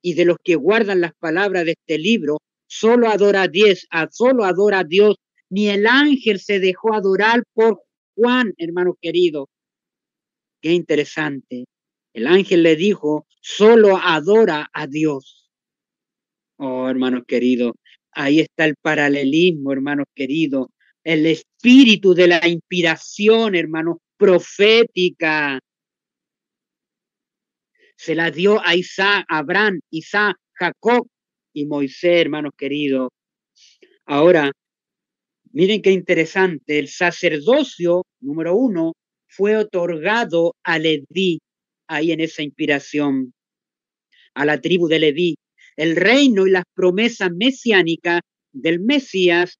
y de los que guardan las palabras de este libro. Solo adora a Dios. Ni el ángel se dejó adorar por Juan, hermano querido. Qué interesante. El ángel le dijo: solo adora a Dios. Oh, hermanos queridos, ahí está el paralelismo, hermanos queridos. El espíritu de la inspiración, hermanos, profética. Se la dio a Isaac, Abraham, Isaac, Jacob y Moisés, hermanos queridos. Ahora, miren qué interesante, el sacerdocio, número 1, fue otorgado a Leví, ahí en esa inspiración, a la tribu de Leví. El reino y las promesas mesiánicas del Mesías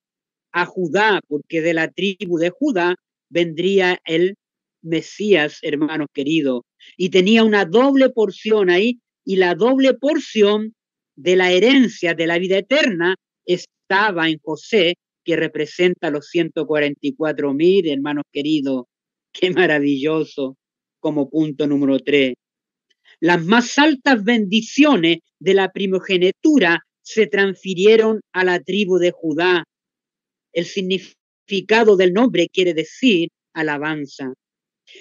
a Judá, porque de la tribu de Judá vendría el Mesías, hermanos queridos, y tenía una doble porción ahí, y la doble porción de la herencia de la vida eterna estaba en José, que representa los 144.000, hermanos queridos. Qué maravilloso, como punto número 3. Las más altas bendiciones de la primogenitura se transfirieron a la tribu de Judá. El significado del nombre quiere decir alabanza.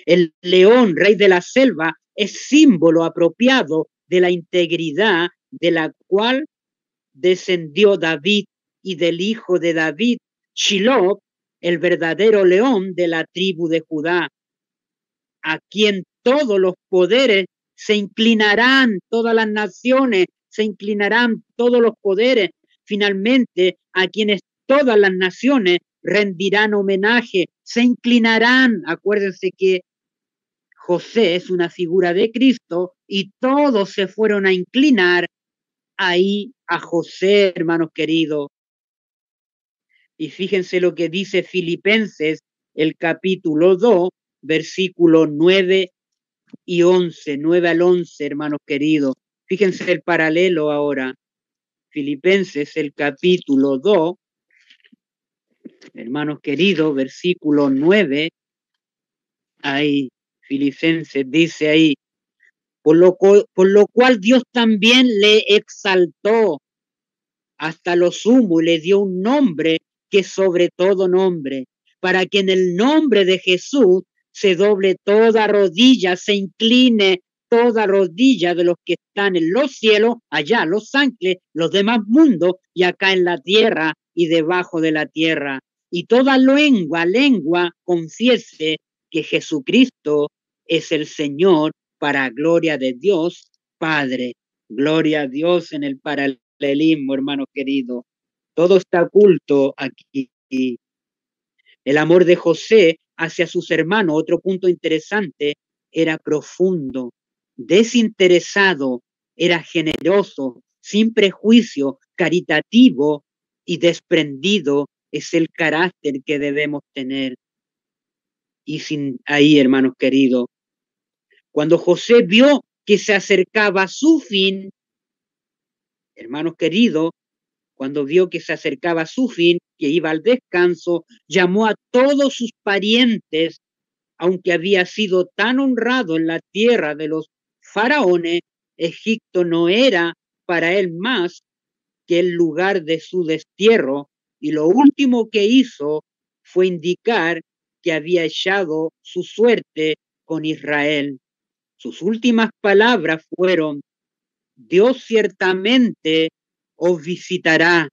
El león, rey de la selva, es símbolo apropiado de la integridad de la cual descendió David y del hijo de David, Shiloh, el verdadero león de la tribu de Judá, a quien todos los poderes se inclinarán, todas las naciones se inclinarán, todos los poderes, finalmente a quienes todas las naciones rendirán homenaje, se inclinarán. Acuérdense que José es una figura de Cristo y todos se fueron a inclinar ahí a José, hermanos queridos. Y fíjense lo que dice Filipenses, el capítulo 2, versículos 9 y 11, 9 al 11, hermanos queridos. Fíjense el paralelo ahora. Filipenses, el capítulo 2, hermanos queridos, versículo 9, ahí, Filipenses dice ahí, por lo cual Dios también le exaltó hasta lo sumo y le dio un nombre que sobre todo nombre, para que en el nombre de Jesús se doble toda rodilla, se incline toda rodilla de los que están en los cielos, allá los ángeles, los demás mundos, y acá en la tierra y debajo de la tierra. Y toda lengua confiese que Jesucristo es el Señor, para gloria de Dios Padre. Gloria a Dios en el paralelismo, hermano querido. Todo está oculto aquí. El amor de José hacia sus hermanos, otro punto interesante, era profundo, desinteresado, era generoso, sin prejuicio, caritativo y desprendido. Es el carácter que debemos tener. Y sin ahí, hermanos queridos, cuando José vio que se acercaba a su fin, hermanos queridos, cuando vio que se acercaba a su fin, que iba al descanso, llamó a todos sus parientes, aunque había sido tan honrado en la tierra de los faraones, Egipto no era para él más que el lugar de su destierro, y lo último que hizo fue indicar que había echado su suerte con Israel. Sus últimas palabras fueron: Dios ciertamente os visitará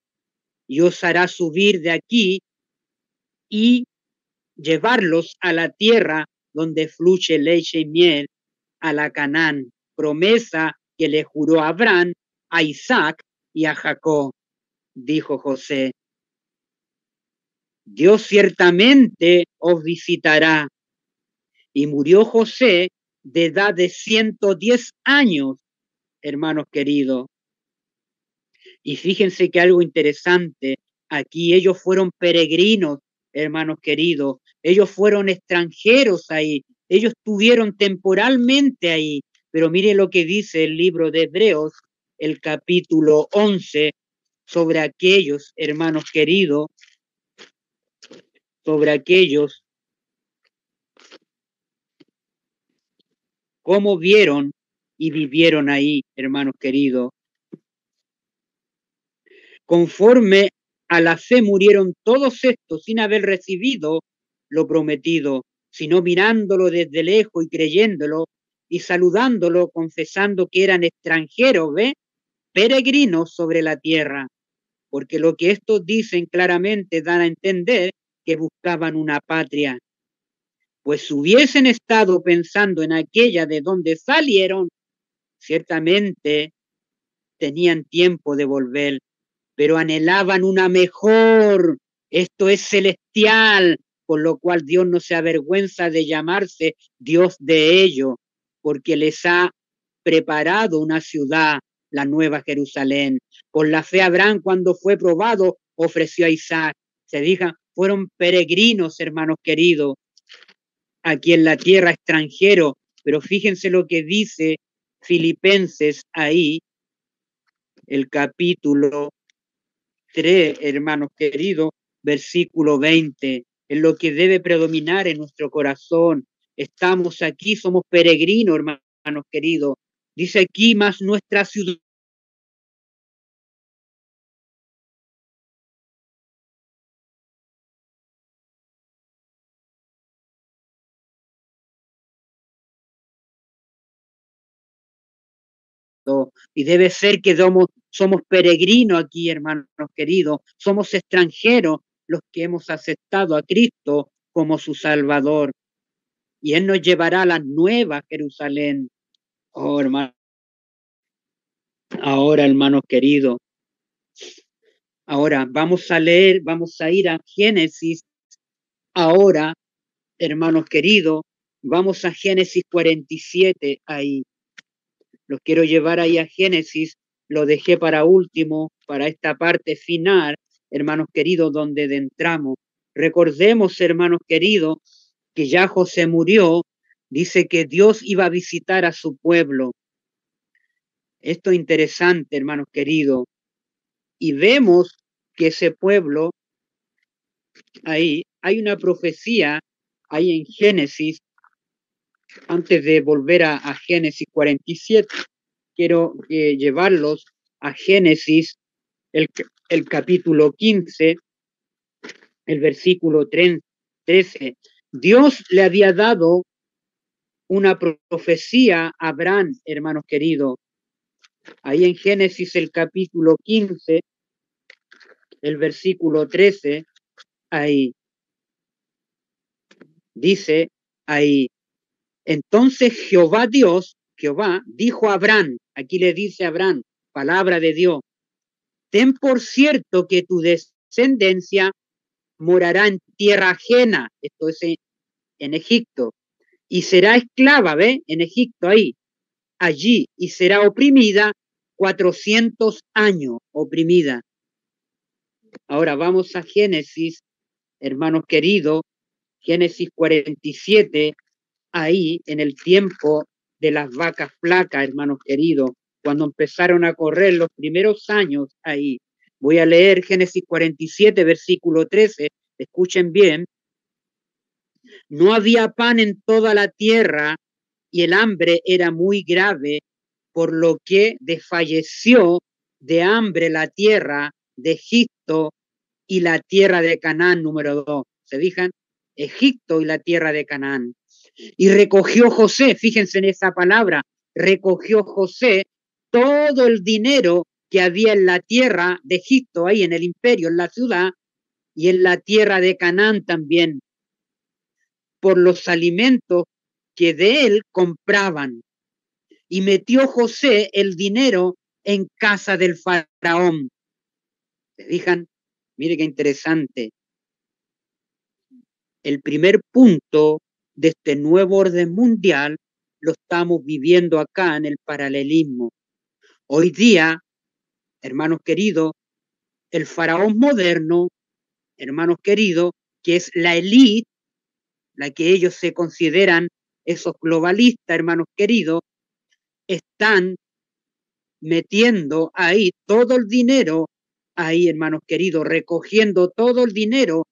y os hará subir de aquí y llevarlos a la tierra donde fluye leche y miel, a la Canaán, promesa que le juró a Abraham, a Isaac y a Jacob. Dijo José: Dios ciertamente os visitará. Y murió José de edad de 110 años, hermanos queridos. Y fíjense que algo interesante, aquí ellos fueron peregrinos, hermanos queridos, ellos fueron extranjeros ahí, ellos estuvieron temporalmente ahí, pero mire lo que dice el libro de Hebreos, el capítulo 11, sobre aquellos, hermanos queridos, sobre aquellos, cómo vieron y vivieron ahí, hermanos queridos. Conforme a la fe murieron todos estos sin haber recibido lo prometido, sino mirándolo desde lejos y creyéndolo y saludándolo, confesando que eran extranjeros, ¿ve? Peregrinos sobre la tierra, porque lo que estos dicen claramente dan a entender que buscaban una patria. Pues si hubiesen estado pensando en aquella de donde salieron, ciertamente tenían tiempo de volver, pero anhelaban una mejor. Esto es celestial, por lo cual Dios no se avergüenza de llamarse Dios de ellos, porque les ha preparado una ciudad, la Nueva Jerusalén. Por la fe Abraham, cuando fue probado, ofreció a Isaac. Se digan, fueron peregrinos, hermanos queridos, aquí en la tierra, extranjero, pero fíjense lo que dice Filipenses ahí, el capítulo 3, hermanos queridos, versículo 20, es lo que debe predominar en nuestro corazón. Estamos aquí, somos peregrinos, hermanos queridos. Dice aquí, más nuestra ciudad y debe ser que somos peregrinos aquí, hermanos queridos, somos extranjeros los que hemos aceptado a Cristo como su Salvador. Y Él nos llevará a la nueva Jerusalén. Oh, hermano. Ahora, hermanos queridos, ahora vamos a leer, vamos a ir a Génesis. Ahora, hermanos queridos, vamos a Génesis 47 ahí. Los quiero llevar ahí a Génesis, lo dejé para último, para esta parte final, hermanos queridos, donde entramos. Recordemos, hermanos queridos, que ya José murió, dice que Dios iba a visitar a su pueblo. Esto es interesante, hermanos queridos. Y vemos que ese pueblo, ahí, hay una profecía, ahí en Génesis, antes de volver a Génesis 47, quiero llevarlos a Génesis, el capítulo 15, el versículo 13. Dios le había dado una profecía a Abraham, hermanos queridos. Ahí en Génesis el capítulo 15, el versículo 13, ahí dice, ahí, entonces Jehová dijo a Abraham, aquí le dice a Abraham, palabra de Dios, ten por cierto que tu descendencia morará en tierra ajena, esto es en Egipto, y será esclava, ¿ve? En Egipto ahí, allí, y será oprimida 400 años, oprimida. Ahora vamos a Génesis, hermanos queridos, Génesis 47, ahí en el tiempo de las vacas flacas, hermanos queridos, cuando empezaron a correr los primeros años ahí. Voy a leer Génesis 47, versículo 13, escuchen bien. No había pan en toda la tierra y el hambre era muy grave, por lo que desfalleció de hambre la tierra de Egipto y la tierra de Canaán, número 2. ¿Se fijan? Egipto y la tierra de Canaán. Y recogió José, fíjense en esa palabra, recogió José todo el dinero que había en la tierra de Egipto, ahí en el imperio, en la ciudad, y en la tierra de Canaán también, por los alimentos que de él compraban. Y metió José el dinero en casa del faraón. ¿Se fijan? Mire qué interesante. El primer punto de este nuevo orden mundial lo estamos viviendo acá en el paralelismo. Hoy día, hermanos queridos, el faraón moderno, hermanos queridos, que es la élite, la que ellos se consideran esos globalistas, hermanos queridos, están metiendo ahí todo el dinero, ahí, hermanos queridos, recogiendo todo el dinero,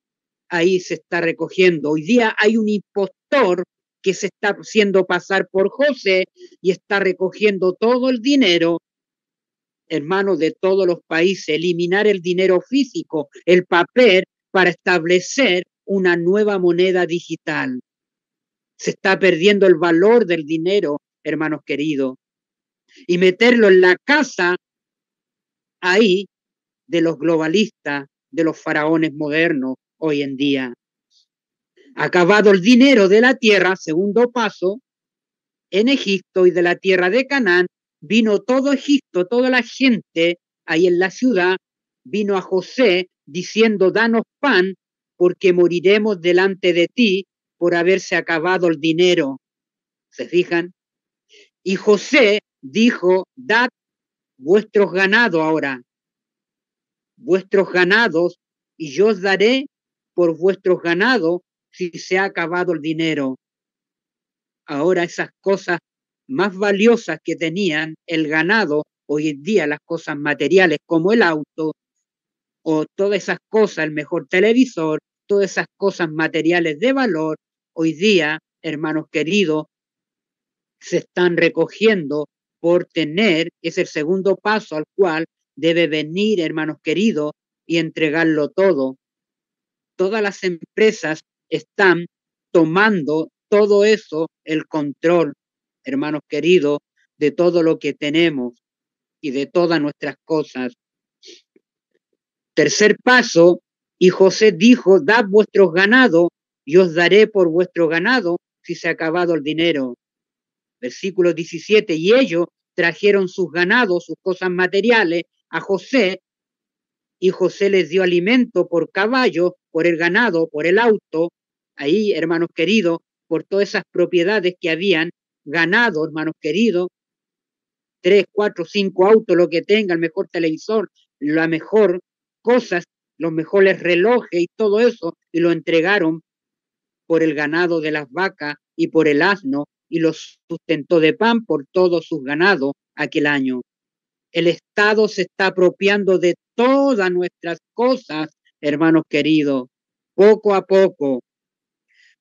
ahí se está recogiendo. Hoy día hay un impostor que se está haciendo pasar por José y está recogiendo todo el dinero, hermanos, de todos los países, eliminar el dinero físico, el papel, para establecer una nueva moneda digital. Se está perdiendo el valor del dinero, hermanos queridos, y meterlo en la casa ahí de los globalistas, de los faraones modernos hoy en día. Acabado el dinero de la tierra, segundo paso, en Egipto y de la tierra de Canaán, vino todo Egipto, toda la gente ahí en la ciudad, vino a José diciendo, danos pan, porque moriremos delante de ti por haberse acabado el dinero. ¿Se fijan? Y José dijo, dad vuestros ganados ahora, vuestros ganados, y yo os daré por vuestros ganados si se ha acabado el dinero. Ahora esas cosas más valiosas que tenían el ganado, hoy en día las cosas materiales como el auto, o todas esas cosas, el mejor televisor, todas esas cosas materiales de valor, hoy día, hermanos queridos, se están recogiendo por tener, es el segundo paso al cual debe venir, hermanos queridos, y entregarlo todo. Todas las empresas están tomando todo eso, el control, hermanos queridos, de todo lo que tenemos y de todas nuestras cosas. Tercer paso, y José dijo, dad vuestros ganados y os daré por vuestro ganado si se ha acabado el dinero. Versículo 17, y ellos trajeron sus ganados, sus cosas materiales a José, y José les dio alimento por caballo, por el ganado, por el auto, ahí, hermanos queridos, por todas esas propiedades que habían ganado, hermanos queridos, 3, 4, 5 autos, lo que tenga, el mejor televisor, la mejor cosas, los mejores relojes y todo eso, y lo entregaron por el ganado de las vacas y por el asno, y los sustentó de pan por todos sus ganados aquel año. El Estado se está apropiando de todas nuestras cosas, hermanos queridos, poco a poco.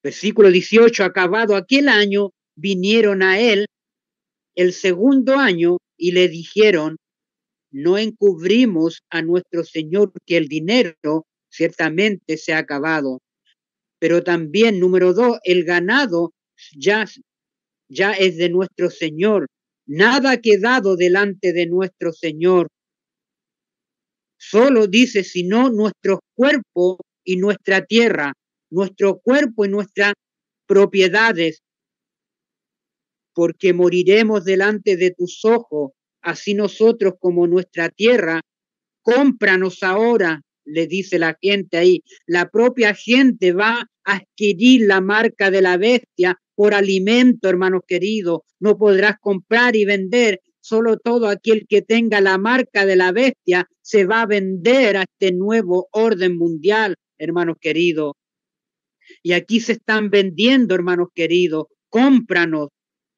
Versículo 18, acabado aquel año, vinieron a él el segundo año y le dijeron, no encubrimos a nuestro Señor que el dinero ciertamente se ha acabado. Pero también, número 2, el ganado ya es de nuestro Señor. Nada ha quedado delante de nuestro Señor. Solo dice, sino nuestro cuerpo y nuestra tierra, nuestro cuerpo y nuestras propiedades, porque moriremos delante de tus ojos, así nosotros como nuestra tierra. Cómpranos ahora, le dice la gente ahí. La propia gente va a adquirir la marca de la bestia por alimento, hermanos queridos. No podrás comprar y vender. Solo todo aquel que tenga la marca de la bestia se va a vender a este nuevo orden mundial, hermanos queridos. Y aquí se están vendiendo, hermanos queridos. Cómpranos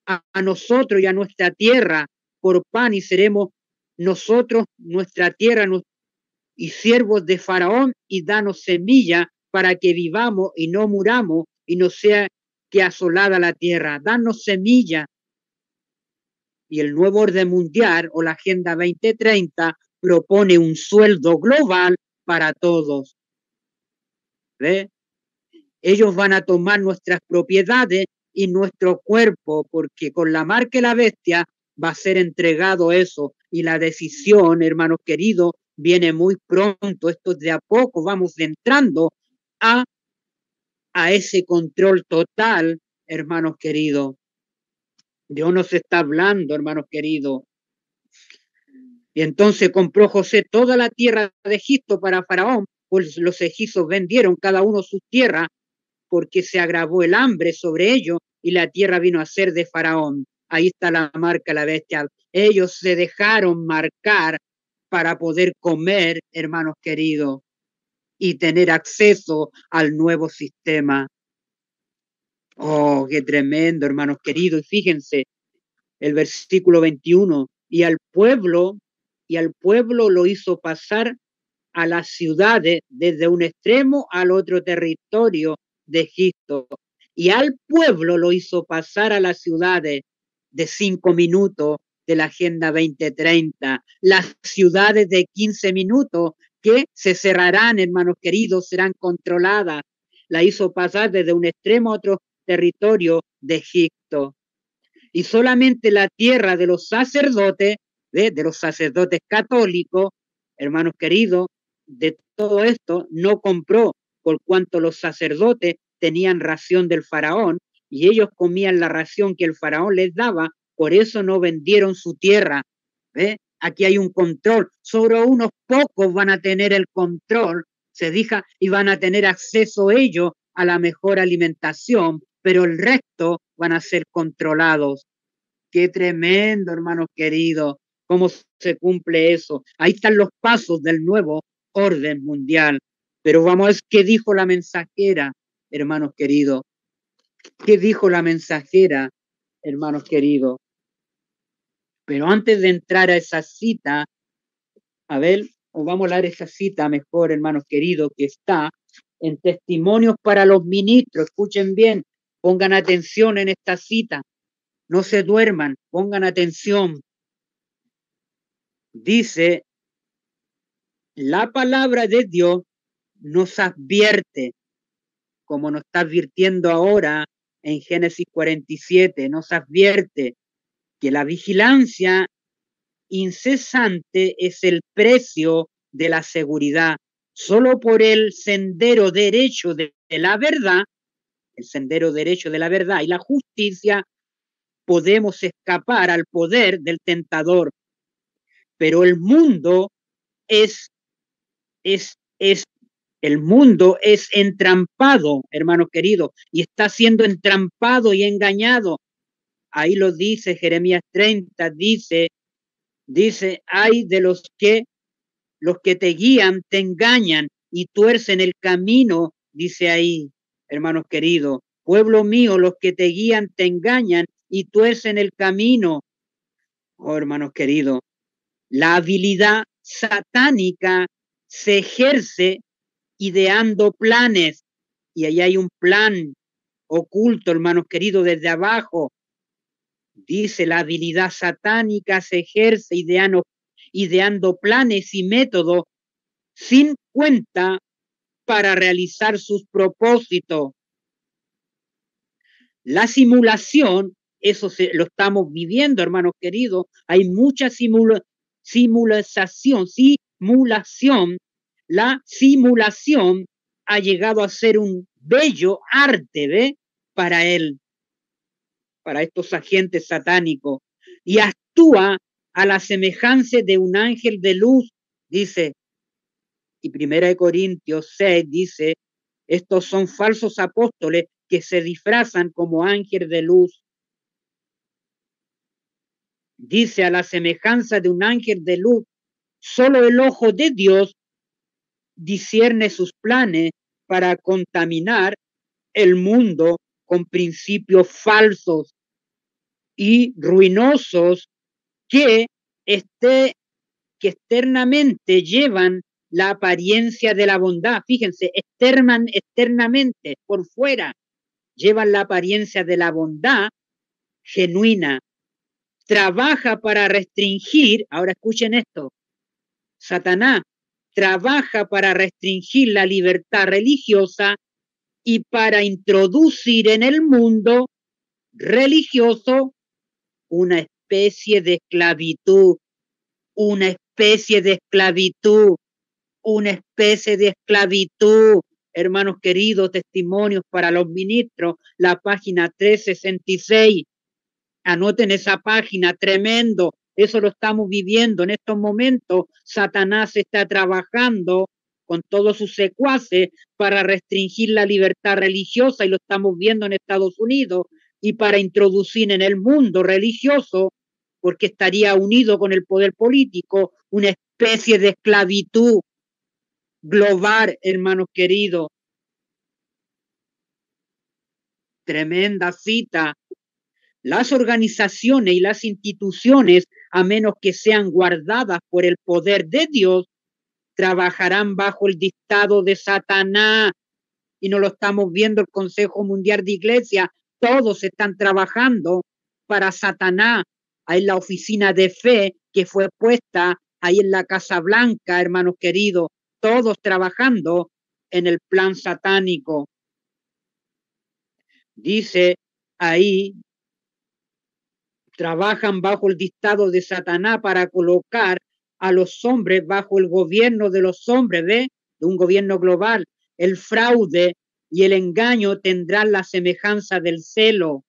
a nosotros y a nuestra tierra por pan y seremos nosotros, nuestra tierra, y siervos de Faraón, y danos semilla para que vivamos y no muramos y no sea que asolada la tierra. Danos semilla. Y el nuevo orden mundial o la Agenda 2030 propone un sueldo global para todos. ¿Ve? Ellos van a tomar nuestras propiedades y nuestro cuerpo, porque con la marca de la bestia va a ser entregado eso. Y la decisión, hermanos queridos, viene muy pronto. Esto de a poco vamos entrando a ese control total, hermanos queridos. Dios nos está hablando, hermanos queridos. Y entonces compró José toda la tierra de Egipto para Faraón, pues los egipcios vendieron cada uno su tierra, porque se agravó el hambre sobre ellos y la tierra vino a ser de Faraón. Ahí está la marca, la bestia. Ellos se dejaron marcar para poder comer, hermanos queridos, y tener acceso al nuevo sistema. Oh, qué tremendo, hermanos queridos. Y fíjense, el versículo 21, y al pueblo lo hizo pasar a las ciudades desde un extremo al otro territorio de Egipto. Y al pueblo lo hizo pasar a las ciudades de 5 minutos de la Agenda 2030, las ciudades de 15 minutos que se cerrarán, hermanos queridos, serán controladas. La hizo pasar desde un extremo a otro territorio de Egipto. Y solamente la tierra de los sacerdotes, de los sacerdotes católicos, hermanos queridos, de todo esto no compró, por cuanto los sacerdotes tenían ración del faraón y ellos comían la ración que el faraón les daba, por eso no vendieron su tierra. ¿Ve? aquí hay un control. Sobre unos pocos van a tener el control, se diga, y van a tener acceso ellos a la mejor alimentación, pero el resto van a ser controlados. Qué tremendo, hermanos queridos, cómo se cumple eso. Ahí están los pasos del nuevo orden mundial. Pero vamos a ver qué dijo la mensajera, hermanos queridos. ¿Qué dijo la mensajera, hermanos queridos? Pero antes de entrar a esa cita, a ver, o vamos a leer esa cita mejor, hermanos queridos, que está en Testimonios para los Ministros. Escuchen bien, pongan atención en esta cita. No se duerman, pongan atención. Dice, la palabra de Dios nos advierte, como nos está advirtiendo ahora en Génesis 47, nos advierte que la vigilancia incesante es el precio de la seguridad. Solo por el sendero derecho de la verdad, el sendero derecho de la verdad y la justicia, podemos escapar al poder del tentador. Pero el mundo el mundo es entrampado, hermanos queridos, y está siendo entrampado y engañado. Ahí lo dice Jeremías 30, dice, hay de los que te guían, te engañan y tuercen el camino, dice ahí, hermanos queridos. Pueblo mío, los que te guían, te engañan y tuercen el camino. Oh, hermanos queridos, la habilidad satánica se ejerce ideando planes, y ahí hay un plan oculto, hermanos queridos, desde abajo. Dice, la habilidad satánica se ejerce ideando planes y métodos sin cuenta para realizar sus propósitos. La simulación, eso lo estamos viviendo, hermanos queridos, hay mucha simulación. La simulación ha llegado a ser un bello arte, ¿ve? Para estos agentes satánicos, y actúa a la semejanza de un ángel de luz, dice, y 1 Corintios 6 dice, estos son falsos apóstoles que se disfrazan como ángel de luz. Dice, a la semejanza de un ángel de luz, solo el ojo de Dios discierne sus planes para contaminar el mundo con principios falsos y ruinosos que externamente llevan la apariencia de la bondad. Fíjense, externamente, por fuera, llevan la apariencia de la bondad genuina. Trabaja para restringir, ahora escuchen esto, Satanás trabaja para restringir la libertad religiosa y para introducir en el mundo religioso una especie de esclavitud, una especie de esclavitud, una especie de esclavitud. Hermanos queridos, Testimonios para los Ministros, la página 366. Anoten esa página, tremendo. Eso lo estamos viviendo en estos momentos. Satanás está trabajando con todos sus secuaces para restringir la libertad religiosa, y lo estamos viendo en Estados Unidos, y para introducir en el mundo religioso, porque estaría unido con el poder político, una especie de esclavitud global, hermanos queridos. Tremenda cita. Las organizaciones y las instituciones, a menos que sean guardadas por el poder de Dios, trabajarán bajo el dictado de Satanás. Y no lo estamos viendo el Consejo Mundial de Iglesia. Todos están trabajando para Satanás. Hay la oficina de fe que fue puesta ahí en la Casa Blanca, hermanos queridos. Todos trabajando en el plan satánico. Dice ahí, trabajan bajo el dictado de Satanás para colocar a los hombres bajo el gobierno de los hombres, ¿ve? De un gobierno global. El fraude y el engaño tendrán la semejanza del celo.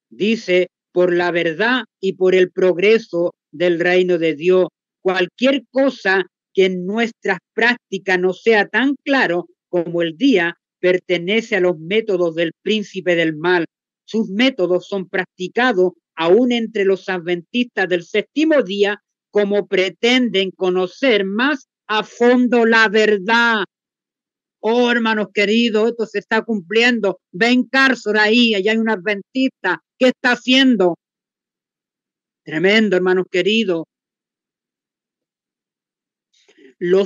Dice, por la verdad y por el progreso del reino de Dios. Cualquier cosa que en nuestras prácticas no sea tan claro como el día, pertenece a los métodos del príncipe del mal. Sus métodos son practicados aún entre los adventistas del séptimo día, como pretenden conocer más a fondo la verdad. Oh, hermanos queridos, esto se está cumpliendo. Ben Carson ahí, allá hay un adventista. ¿Qué está haciendo? Tremendo, hermanos queridos.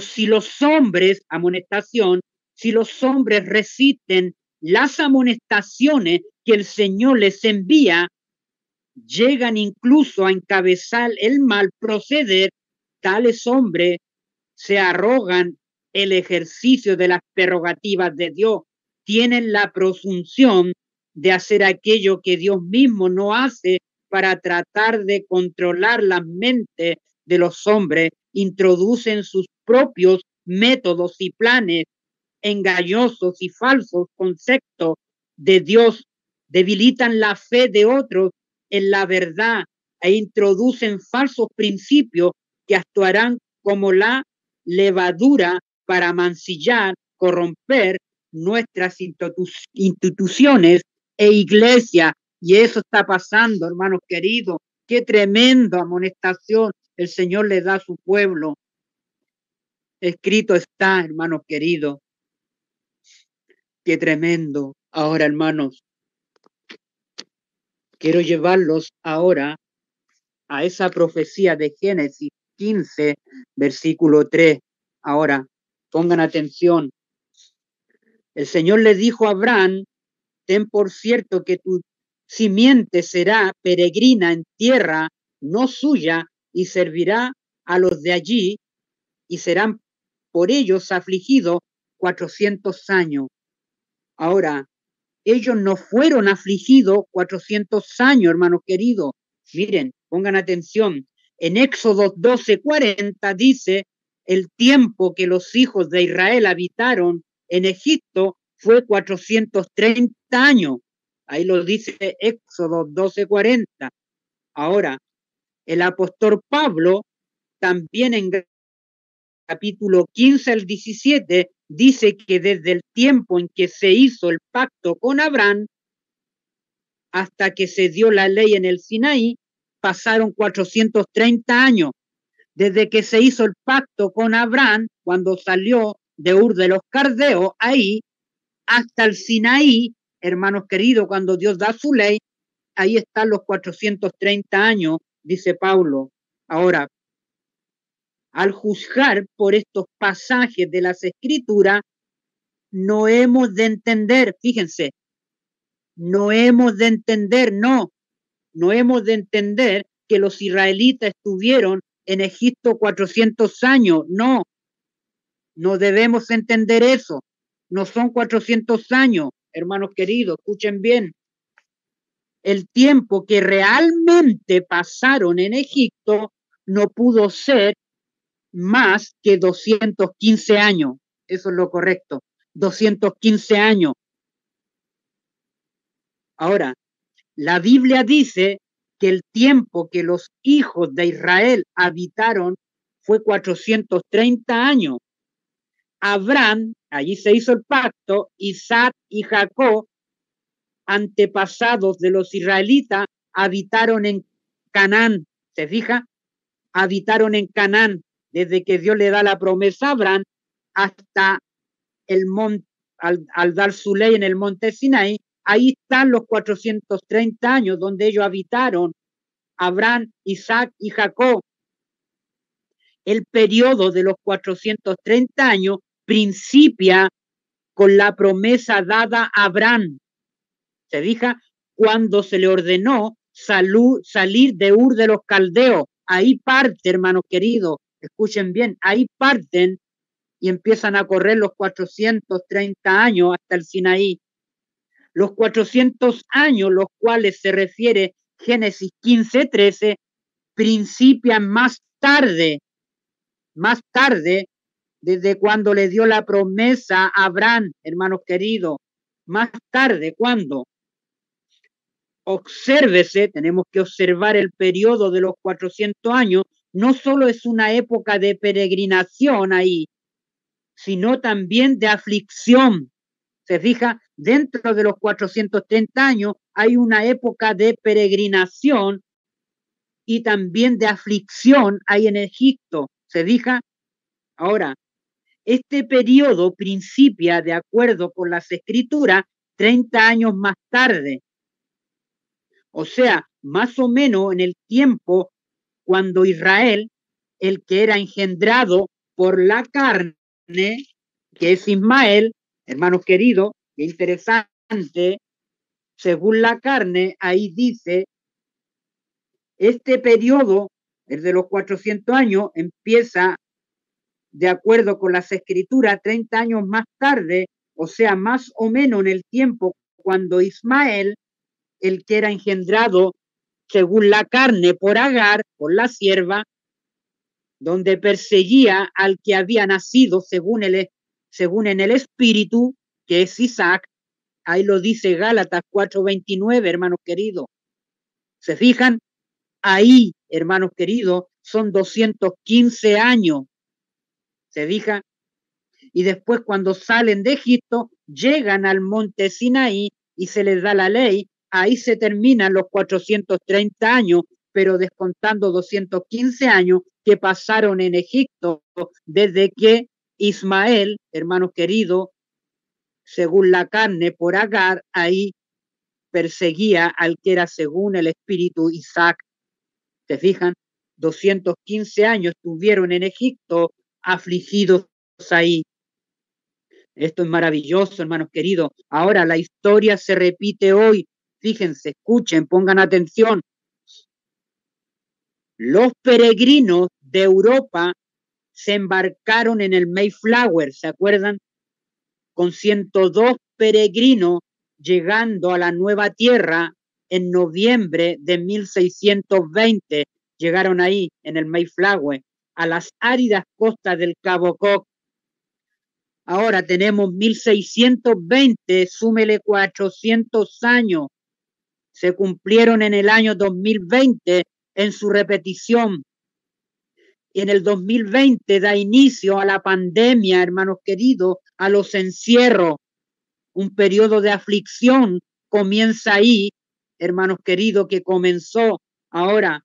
Si los hombres, amonestación, si los hombres resisten las amonestaciones que el Señor les envía, llegan incluso a encabezar el mal proceder, tales hombres se arrogan el ejercicio de las prerrogativas de Dios, tienen la presunción de hacer aquello que Dios mismo no hace para tratar de controlar la mente de los hombres, introducen sus propios métodos y planes engañosos y falsos conceptos de Dios, debilitan la fe de otros en la verdad e introducen falsos principios que actuarán como la levadura para mancillar, corromper nuestras instituciones e iglesia. Y eso está pasando, hermanos queridos. Qué tremenda amonestación el Señor le da a su pueblo. Escrito está, hermanos queridos. Qué tremendo. Ahora, hermanos, quiero llevarlos ahora a esa profecía de Génesis 15, versículo 3. Ahora, pongan atención. El Señor le dijo a Abraham, ten por cierto que tu simiente será peregrina en tierra no suya y servirá a los de allí y serán por ellos afligidos 400 años. Ahora, ellos no fueron afligidos 400 años, hermanos queridos. Miren, pongan atención. En Éxodo 12:40 dice, el tiempo que los hijos de Israel habitaron en Egipto fue 430 años. Ahí lo dice Éxodo 12:40. Ahora, el apóstol Pablo también en capítulo 15 al 17 dice que desde el tiempo en que se hizo el pacto con Abraham hasta que se dio la ley en el Sinaí, pasaron 430 años. Desde que se hizo el pacto con Abraham, cuando salió de Ur de los Caldeos, ahí, hasta el Sinaí, hermanos queridos, cuando Dios da su ley, ahí están los 430 años, dice Pablo. Ahora, al juzgar por estos pasajes de las Escrituras, no hemos de entender, fíjense, no hemos de entender que los israelitas estuvieron en Egipto 400 años, no debemos entender eso, no son 400 años, hermanos queridos, escuchen bien, el tiempo que realmente pasaron en Egipto no pudo ser más que 215 años, eso es lo correcto, 215 años. Ahora, la Biblia dice que el tiempo que los hijos de Israel habitaron fue 430 años. Abraham, allí se hizo el pacto, Isaac y Jacob, antepasados de los israelitas, habitaron en Canaán. ¿Se fija? Habitaron en Canaán desde que Dios le da la promesa a Abraham hasta el monte, al dar su ley en el monte Sinaí. Ahí están los 430 años donde ellos habitaron, Abraham, Isaac y Jacob. El periodo de los 430 años principia con la promesa dada a Abraham. Se dijo cuando se le ordenó salir de Ur de los Caldeos. Ahí parte, hermanos queridos, escuchen bien, ahí parten y empiezan a correr los 430 años hasta el Sinaí. Los 400 años, los cuales se refiere Génesis 15:13, principian más tarde, desde cuando le dio la promesa a Abraham, hermanos queridos. Más tarde, ¿cuándo? obsérvese, tenemos que observar el periodo de los 400 años, no solo es una época de peregrinación ahí, sino también de aflicción. Se fija, dentro de los 430 años hay una época de peregrinación y también de aflicción hay en Egipto. Se fija, ahora, este periodo principia, de acuerdo con las escrituras, 30 años más tarde. O sea, más o menos en el tiempo cuando Israel, el que era engendrado por la carne, que es Ismael, hermanos queridos, qué interesante, según la carne, ahí dice, este periodo, el de los 400 años, empieza de acuerdo con las escrituras 30 años más tarde, o sea, más o menos en el tiempo cuando Ismael, el que era engendrado según la carne por Agar, por la sierva, donde perseguía al que había nacido según en el espíritu, que es Isaac. Ahí lo dice Gálatas 4:29, hermanos queridos. ¿Se fijan? Ahí, hermanos queridos, son 215 años. ¿Se fijan? Y después cuando salen de Egipto, llegan al monte Sinaí y se les da la ley. Ahí se terminan los 430 años, pero descontando 215 años que pasaron en Egipto desde que Ismael, hermanos queridos, según la carne por Agar, ahí perseguía al que era según el espíritu Isaac. ¿Se fijan? 215 años estuvieron en Egipto afligidos ahí. Esto es maravilloso, hermanos queridos. Ahora la historia se repite hoy. Fíjense, escuchen, pongan atención. Los peregrinos de Europa se embarcaron en el Mayflower, ¿se acuerdan? Con 102 peregrinos llegando a la nueva tierra en noviembre de 1620. Llegaron ahí, en el Mayflower, a las áridas costas del Cabo Cook. Ahora tenemos 1620, súmele 400 años. Se cumplieron en el año 2020 en su repetición. Y en el 2020 da inicio a la pandemia, hermanos queridos, a los encierros. Un periodo de aflicción comienza ahí, hermanos queridos, que comenzó. Ahora,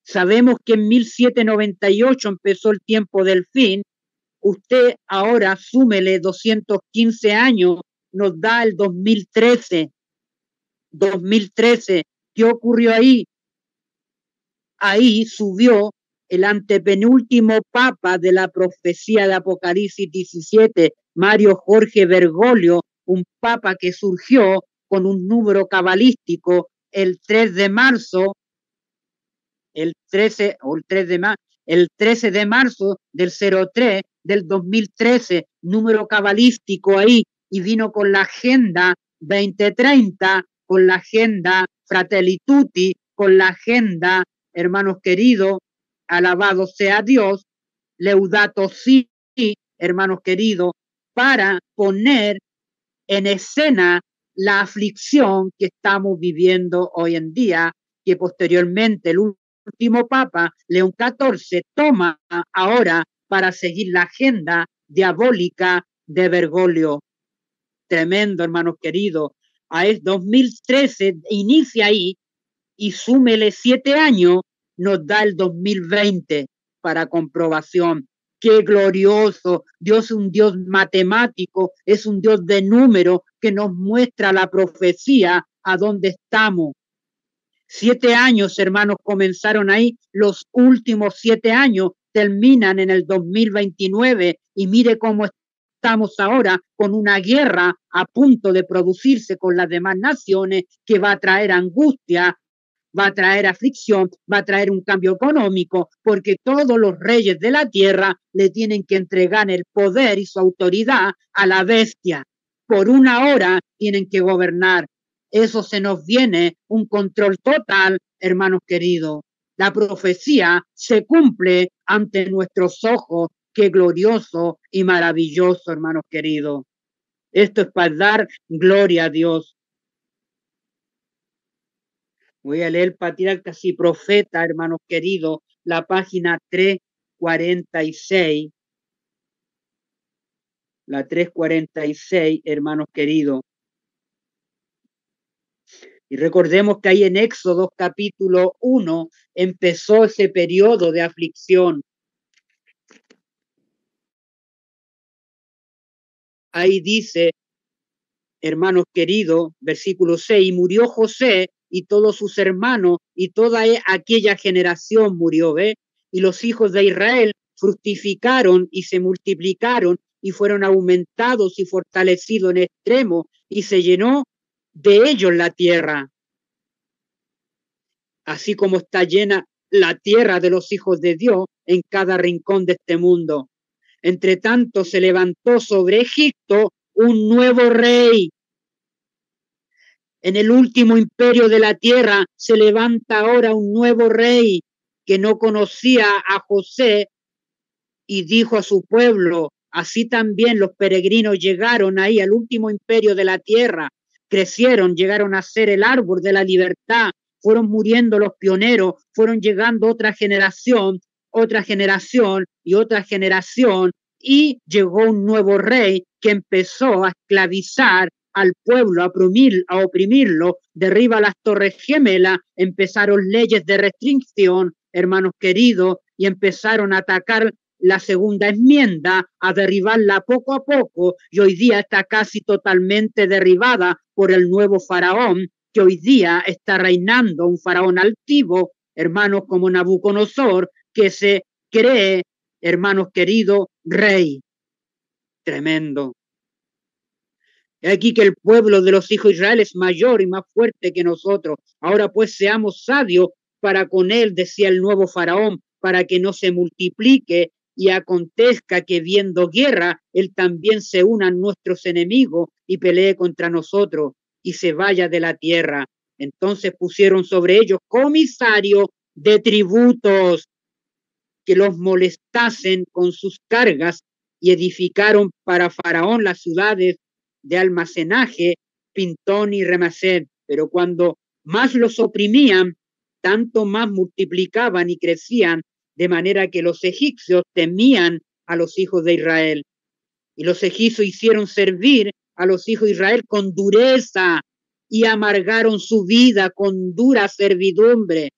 sabemos que en 1798 empezó el tiempo del fin. Usted ahora súmele 215 años, nos da el 2013. 2013, ¿qué ocurrió ahí? Ahí subió el antepenúltimo papa de la profecía de Apocalipsis 17, Mario Jorge Bergoglio, un papa que surgió con un número cabalístico el 3 de marzo, el 13 de marzo del 03 del 2013, número cabalístico ahí, y vino con la agenda 2030, con la agenda Fratelli Tutti, con la agenda, hermanos queridos, alabado sea Dios, Laudato Si, hermanos queridos, para poner en escena la aflicción que estamos viviendo hoy en día, que posteriormente el último Papa, León XIV, toma ahora para seguir la agenda diabólica de Bergoglio. Tremendo, hermanos queridos. A 2013 inicia ahí y súmele 7 años, nos da el 2020 para comprobación. Qué glorioso. Dios es un Dios matemático, es un Dios de números que nos muestra la profecía a dónde estamos. 7 años, hermanos, comenzaron ahí. Los últimos 7 años terminan en el 2029 y mire cómo estamos ahora con una guerra a punto de producirse con las demás naciones que va a traer angustia, va a traer aflicción, va a traer un cambio económico, porque todos los reyes de la tierra le tienen que entregar el poder y su autoridad a la bestia. Por una hora tienen que gobernar. Eso se nos viene, un control total, hermanos queridos. La profecía se cumple ante nuestros ojos. Qué glorioso y maravilloso, hermanos queridos. Esto es para dar gloria a Dios. Voy a leer Patriarcas y Profetas, hermanos queridos, la página 346. La 346, hermanos queridos. Y recordemos que ahí en Éxodo capítulo 1 empezó ese periodo de aflicción. Ahí dice, hermanos queridos, versículo 6, y murió José y todos sus hermanos y toda aquella generación murió, ¿ve? Y los hijos de Israel fructificaron y se multiplicaron y fueron aumentados y fortalecidos en extremo y se llenó de ellos la tierra. Así como está llena la tierra de los hijos de Dios en cada rincón de este mundo. Entre tanto se levantó sobre Egipto un nuevo rey. En el último imperio de la tierra se levanta ahora un nuevo rey que no conocía a José y dijo a su pueblo, así también los peregrinos llegaron ahí al último imperio de la tierra, crecieron, llegaron a ser el árbol de la libertad, fueron muriendo los pioneros, fueron llegando otra generación y otra generación, y llegó un nuevo rey que empezó a esclavizar al pueblo, a oprimirlo, derriba las torres gemelas, empezaron leyes de restricción, hermanos queridos, y empezaron a atacar la segunda enmienda, a derribarla poco a poco, y hoy día está casi totalmente derribada por el nuevo faraón, que hoy día está reinando, un faraón altivo, hermanos, como Nabucodonosor, que se cree, hermanos queridos, rey. Tremendo. Aquí que el pueblo de los hijos de Israel es mayor y más fuerte que nosotros. Ahora pues seamos sabios para con él, decía el nuevo faraón, para que no se multiplique y acontezca que viendo guerra, él también se una a nuestros enemigos y pelee contra nosotros y se vaya de la tierra. Entonces pusieron sobre ellos comisarios de tributos que los molestasen con sus cargas y edificaron para Faraón las ciudades de almacenaje, Pintón y Rameses. Pero cuando más los oprimían, tanto más multiplicaban y crecían, de manera que los egipcios temían a los hijos de Israel. Y los egipcios hicieron servir a los hijos de Israel con dureza y amargaron su vida con dura servidumbre.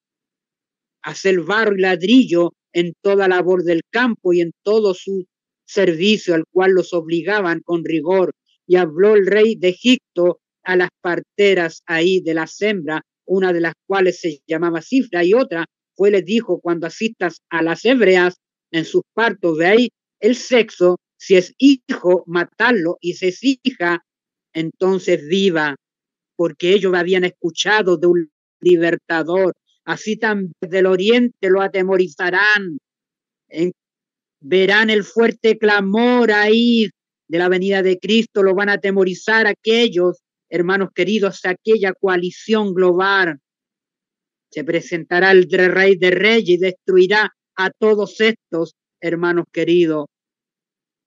Hacer barro y ladrillo en toda labor del campo y en todo su servicio, al cual los obligaban con rigor. Y habló el rey de Egipto a las parteras ahí de la hembras, una de las cuales se llamaba Cifra y otra fue, les dijo, cuando asistas a las hebreas en sus partos, de ahí el sexo, si es hijo, matarlo, y si es hija, entonces viva, porque ellos habían escuchado de un libertador. Así también del oriente lo atemorizarán, verán el fuerte clamor ahí de la venida de Cristo, lo van a atemorizar aquellos, hermanos queridos, aquella coalición global. Se presentará el Rey de Reyes y destruirá a todos estos, hermanos queridos,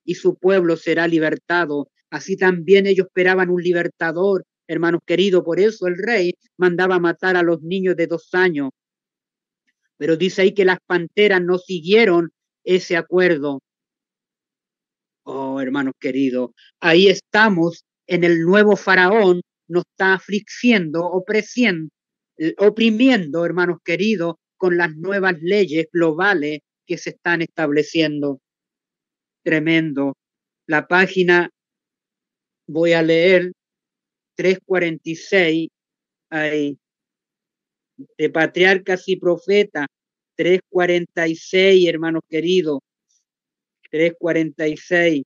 y su pueblo será libertado. Así también ellos esperaban un libertador, hermanos queridos, por eso el rey mandaba matar a los niños de 2 años. Pero dice ahí que las panteras no siguieron ese acuerdo. Oh, hermanos queridos, ahí estamos en el nuevo faraón, nos está afligiendo, oprimiendo, hermanos queridos, con las nuevas leyes globales que se están estableciendo. Tremendo. La página, voy a leer, 346, ahí, de Patriarcas y Profetas, 346, hermanos queridos, 346.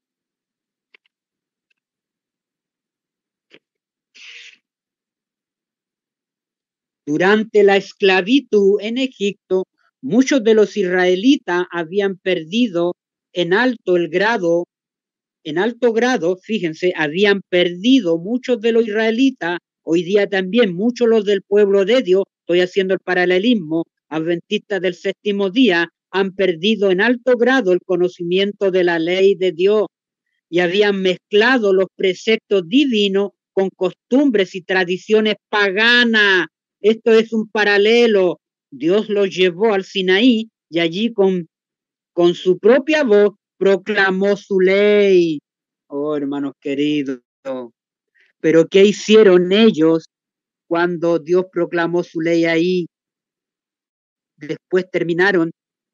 Durante la esclavitud en Egipto, muchos de los israelitas habían perdido en alto grado, fíjense, habían perdido muchos de los israelitas, hoy día también muchos los del pueblo de Dios, estoy haciendo el paralelismo, adventistas del séptimo día, han perdido en alto grado el conocimiento de la ley de Dios y habían mezclado los preceptos divinos con costumbres y tradiciones paganas. Esto es un paralelo. Dios los llevó al Sinaí y allí con su propia voz proclamó su ley. Oh, hermanos queridos. Pero ¿qué hicieron ellos cuando Dios proclamó su ley ahí? Después terminaron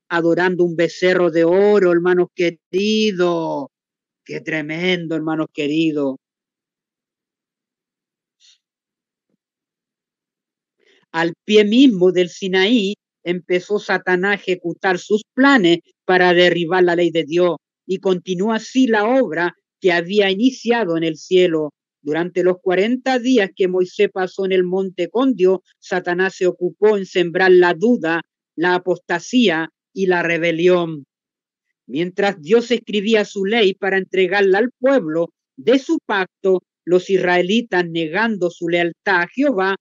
adorando un becerro de oro, hermanos queridos. Qué tremendo, hermanos queridos. Al pie mismo del Sinaí empezó Satanás a ejecutar sus planes para derribar la ley de Dios y continuó así la obra que había iniciado en el cielo. Durante los 40 días que Moisés pasó en el monte con Dios, Satanás se ocupó en sembrar la duda, la apostasía y la rebelión. Mientras Dios escribía su ley para entregarla al pueblo de su pacto, los israelitas, negando su lealtad a Jehová,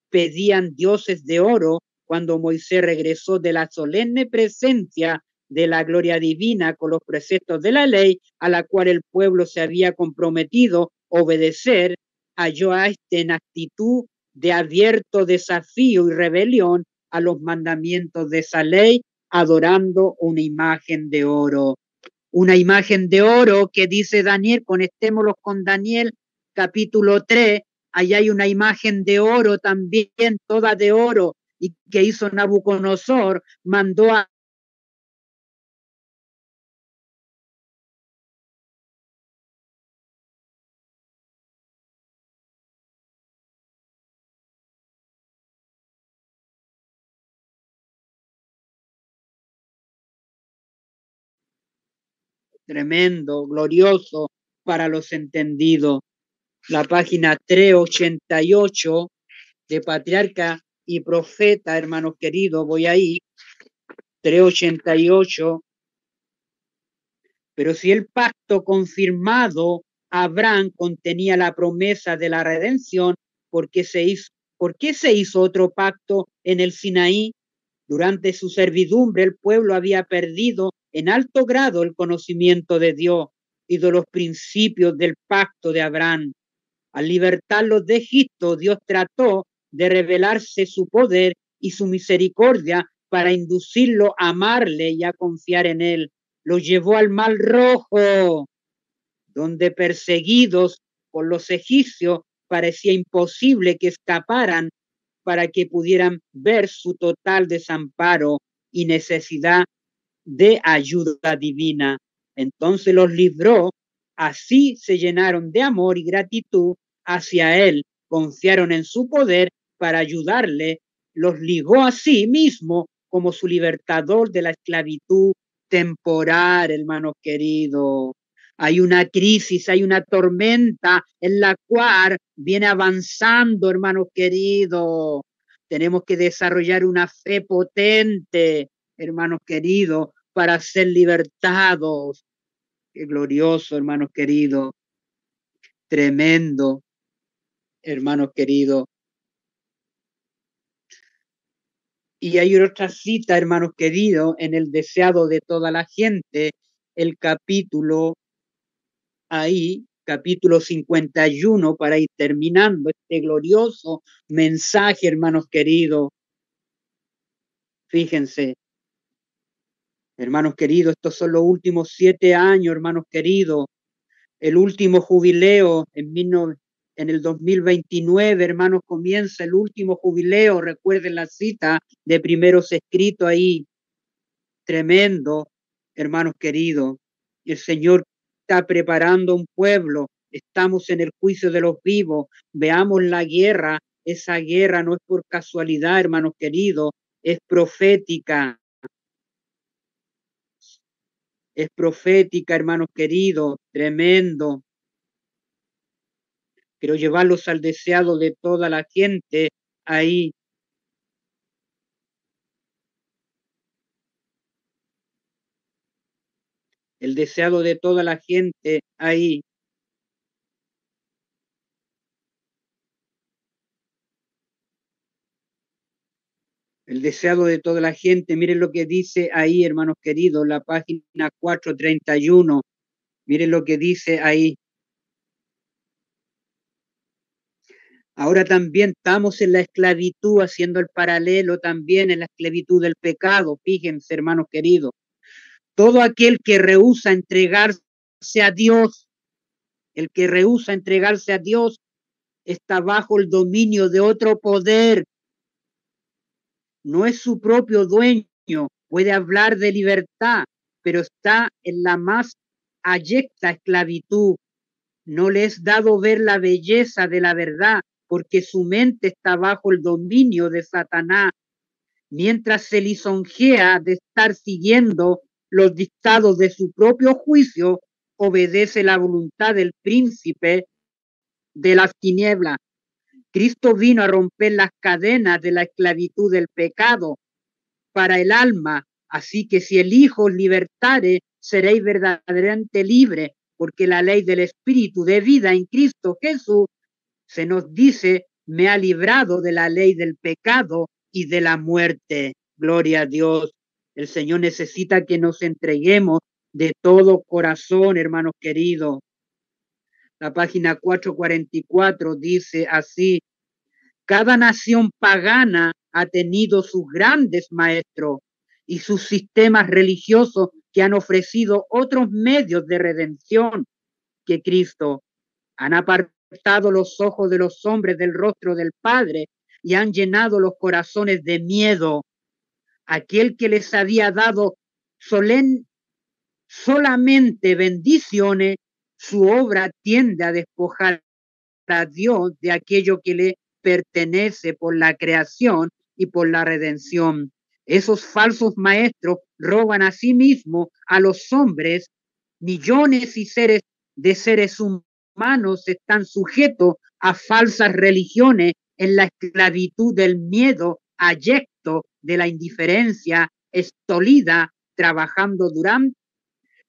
pedían dioses de oro cuando Moisés regresó de la solemne presencia de la gloria divina con los preceptos de la ley a la cual el pueblo se había comprometido a obedecer, halló a este en actitud de abierto desafío y rebelión a los mandamientos de esa ley, adorando una imagen de oro. Una imagen de oro que dice Daniel, conectémoslo con Daniel capítulo 3, allá hay una imagen de oro también, toda de oro, y que hizo Nabucodonosor, mandó a tremendo, glorioso para los entendidos. La página 388 de Patriarca y Profeta, hermanos queridos, voy ahí, 388. Pero si el pacto confirmado a Abraham contenía la promesa de la redención, ¿por qué se hizo otro pacto en el Sinaí? Durante su servidumbre el pueblo había perdido en alto grado el conocimiento de Dios y de los principios del pacto de Abraham. Al libertarlos de Egipto, Dios trató de revelarse su poder y su misericordia para inducirlo a amarle y a confiar en él. Los llevó al Mar Rojo, donde perseguidos por los egipcios parecía imposible que escaparan para que pudieran ver su total desamparo y necesidad de ayuda divina. Entonces los libró, así se llenaron de amor y gratitud hacia él, confiaron en su poder para ayudarle, los ligó a sí mismo como su libertador de la esclavitud temporal, hermanos queridos. Hay una crisis, hay una tormenta en la cual viene avanzando, hermanos queridos. Tenemos que desarrollar una fe potente, hermanos queridos, para ser libertados. Qué glorioso, hermanos queridos. Tremendo, hermanos queridos. Y hay otra cita, hermanos queridos, en el deseado de toda la gente, el capítulo ahí, capítulo 51, para ir terminando este glorioso mensaje, hermanos queridos. Fíjense, hermanos queridos, estos son los últimos 7 años, hermanos queridos. El último jubileo en el 2029, hermanos, comienza el último jubileo. Recuerden la cita de primeros escritos ahí. Tremendo, hermanos queridos. El Señor está preparando un pueblo. Estamos en el juicio de los vivos. Veamos la guerra. Esa guerra no es por casualidad, hermanos queridos, es profética. Es profética, hermanos queridos, tremendo. Quiero llevarlos al deseado de toda la gente ahí. El deseado de toda la gente ahí. El deseado de toda la gente, miren lo que dice ahí, hermanos queridos, la página 431. Miren lo que dice ahí. Ahora también estamos en la esclavitud, haciendo el paralelo también en la esclavitud del pecado. Fíjense, hermanos queridos, todo aquel que rehúsa entregarse a Dios, el que rehúsa entregarse a Dios, está bajo el dominio de otro poder. No es su propio dueño, puede hablar de libertad, pero está en la más abyecta esclavitud. No le es dado ver la belleza de la verdad, porque su mente está bajo el dominio de Satanás, mientras se lisonjea de estar siguiendo los dictados de su propio juicio, obedece la voluntad del príncipe de las tinieblas. Cristo vino a romper las cadenas de la esclavitud del pecado para el alma, así que si el Hijo os libertare, seréis verdaderamente libres, porque la ley del Espíritu de vida en Cristo Jesús se nos dice, me ha librado de la ley del pecado y de la muerte. Gloria a Dios. El Señor necesita que nos entreguemos de todo corazón, hermanos queridos. La página 444 dice así: cada nación pagana ha tenido sus grandes maestros y sus sistemas religiosos que han ofrecido otros medios de redención que Cristo. Han apartado los ojos de los hombres del rostro del Padre y han llenado los corazones de miedo. Aquel que les había dado solamente bendiciones, su obra tiende a despojar a Dios de aquello que le pertenece por la creación y por la redención. Esos falsos maestros roban a sí mismos a los hombres. Millones y seres humanos están sujetos a falsas religiones en la esclavitud del miedo abyecto, de la indiferencia estolida, trabajando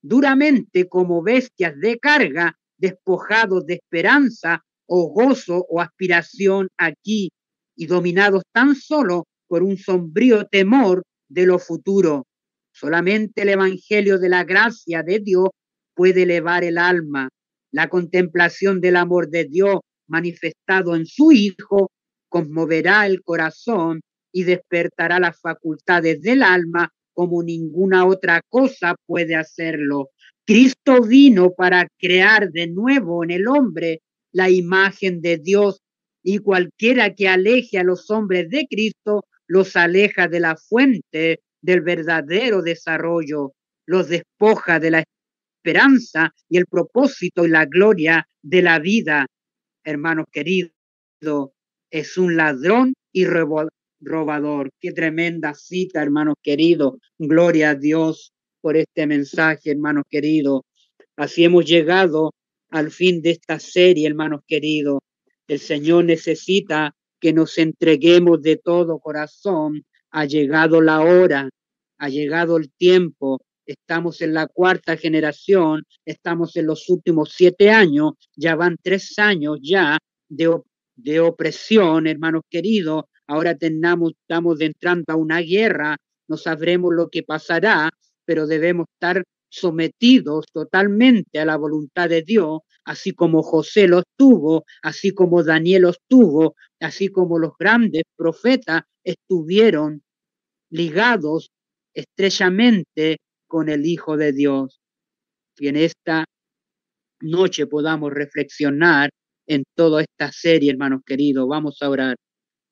duramente como bestias de carga, despojados de esperanza o gozo o aspiración aquí y dominados tan solo por un sombrío temor de lo futuro. Solamente el Evangelio de la gracia de Dios puede elevar el alma. La contemplación del amor de Dios manifestado en su Hijo conmoverá el corazón y despertará las facultades del alma como ninguna otra cosa puede hacerlo. Cristo vino para crear de nuevo en el hombre la imagen de Dios, y cualquiera que aleje a los hombres de Cristo los aleja de la fuente del verdadero desarrollo, los despoja de la esperanza y el propósito y la gloria de la vida. Hermanos queridos, es un ladrón y robador. Qué tremenda cita, hermanos queridos. Gloria a Dios por este mensaje, hermanos queridos. Así hemos llegado al fin de esta serie, hermanos queridos. El Señor necesita que nos entreguemos de todo corazón. Ha llegado la hora, ha llegado el tiempo. Estamos en la cuarta generación, estamos en los últimos 7 años, ya van 3 años ya de opresión, hermanos queridos. Ahora estamos entrando a una guerra, no sabremos lo que pasará, pero debemos estar sometidos totalmente a la voluntad de Dios, así como José lo estuvo, así como Daniel lo estuvo, así como los grandes profetas estuvieron ligados estrechamente con el Hijo de Dios. Y en esta noche podamos reflexionar en toda esta serie, hermanos queridos. Vamos a orar.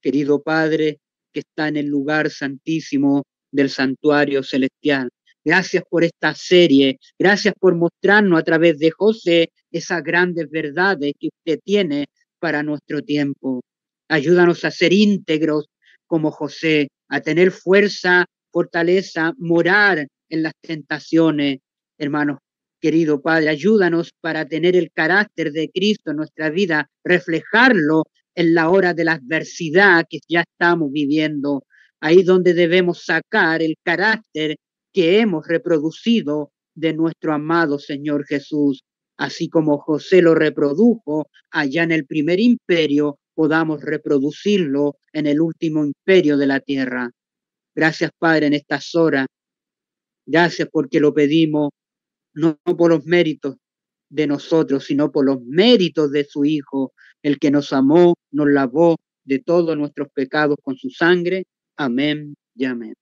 Querido Padre, que está en el lugar santísimo del santuario celestial, gracias por esta serie, gracias por mostrarnos a través de José esas grandes verdades que usted tiene para nuestro tiempo. Ayúdanos a ser íntegros como José, a tener fuerza, fortaleza, morar en las tentaciones. Hermanos, querido Padre, ayúdanos para tener el carácter de Cristo en nuestra vida, reflejarlo en la hora de la adversidad que ya estamos viviendo, ahí donde debemos sacar el carácter que hemos reproducido de nuestro amado Señor Jesús. Así como José lo reprodujo allá en el primer imperio, podamos reproducirlo en el último imperio de la tierra. Gracias, Padre, en estas horas. Gracias porque lo pedimos, no por los méritos de nosotros, sino por los méritos de su Hijo, el que nos amó, nos lavó de todos nuestros pecados con su sangre. Amén y amén.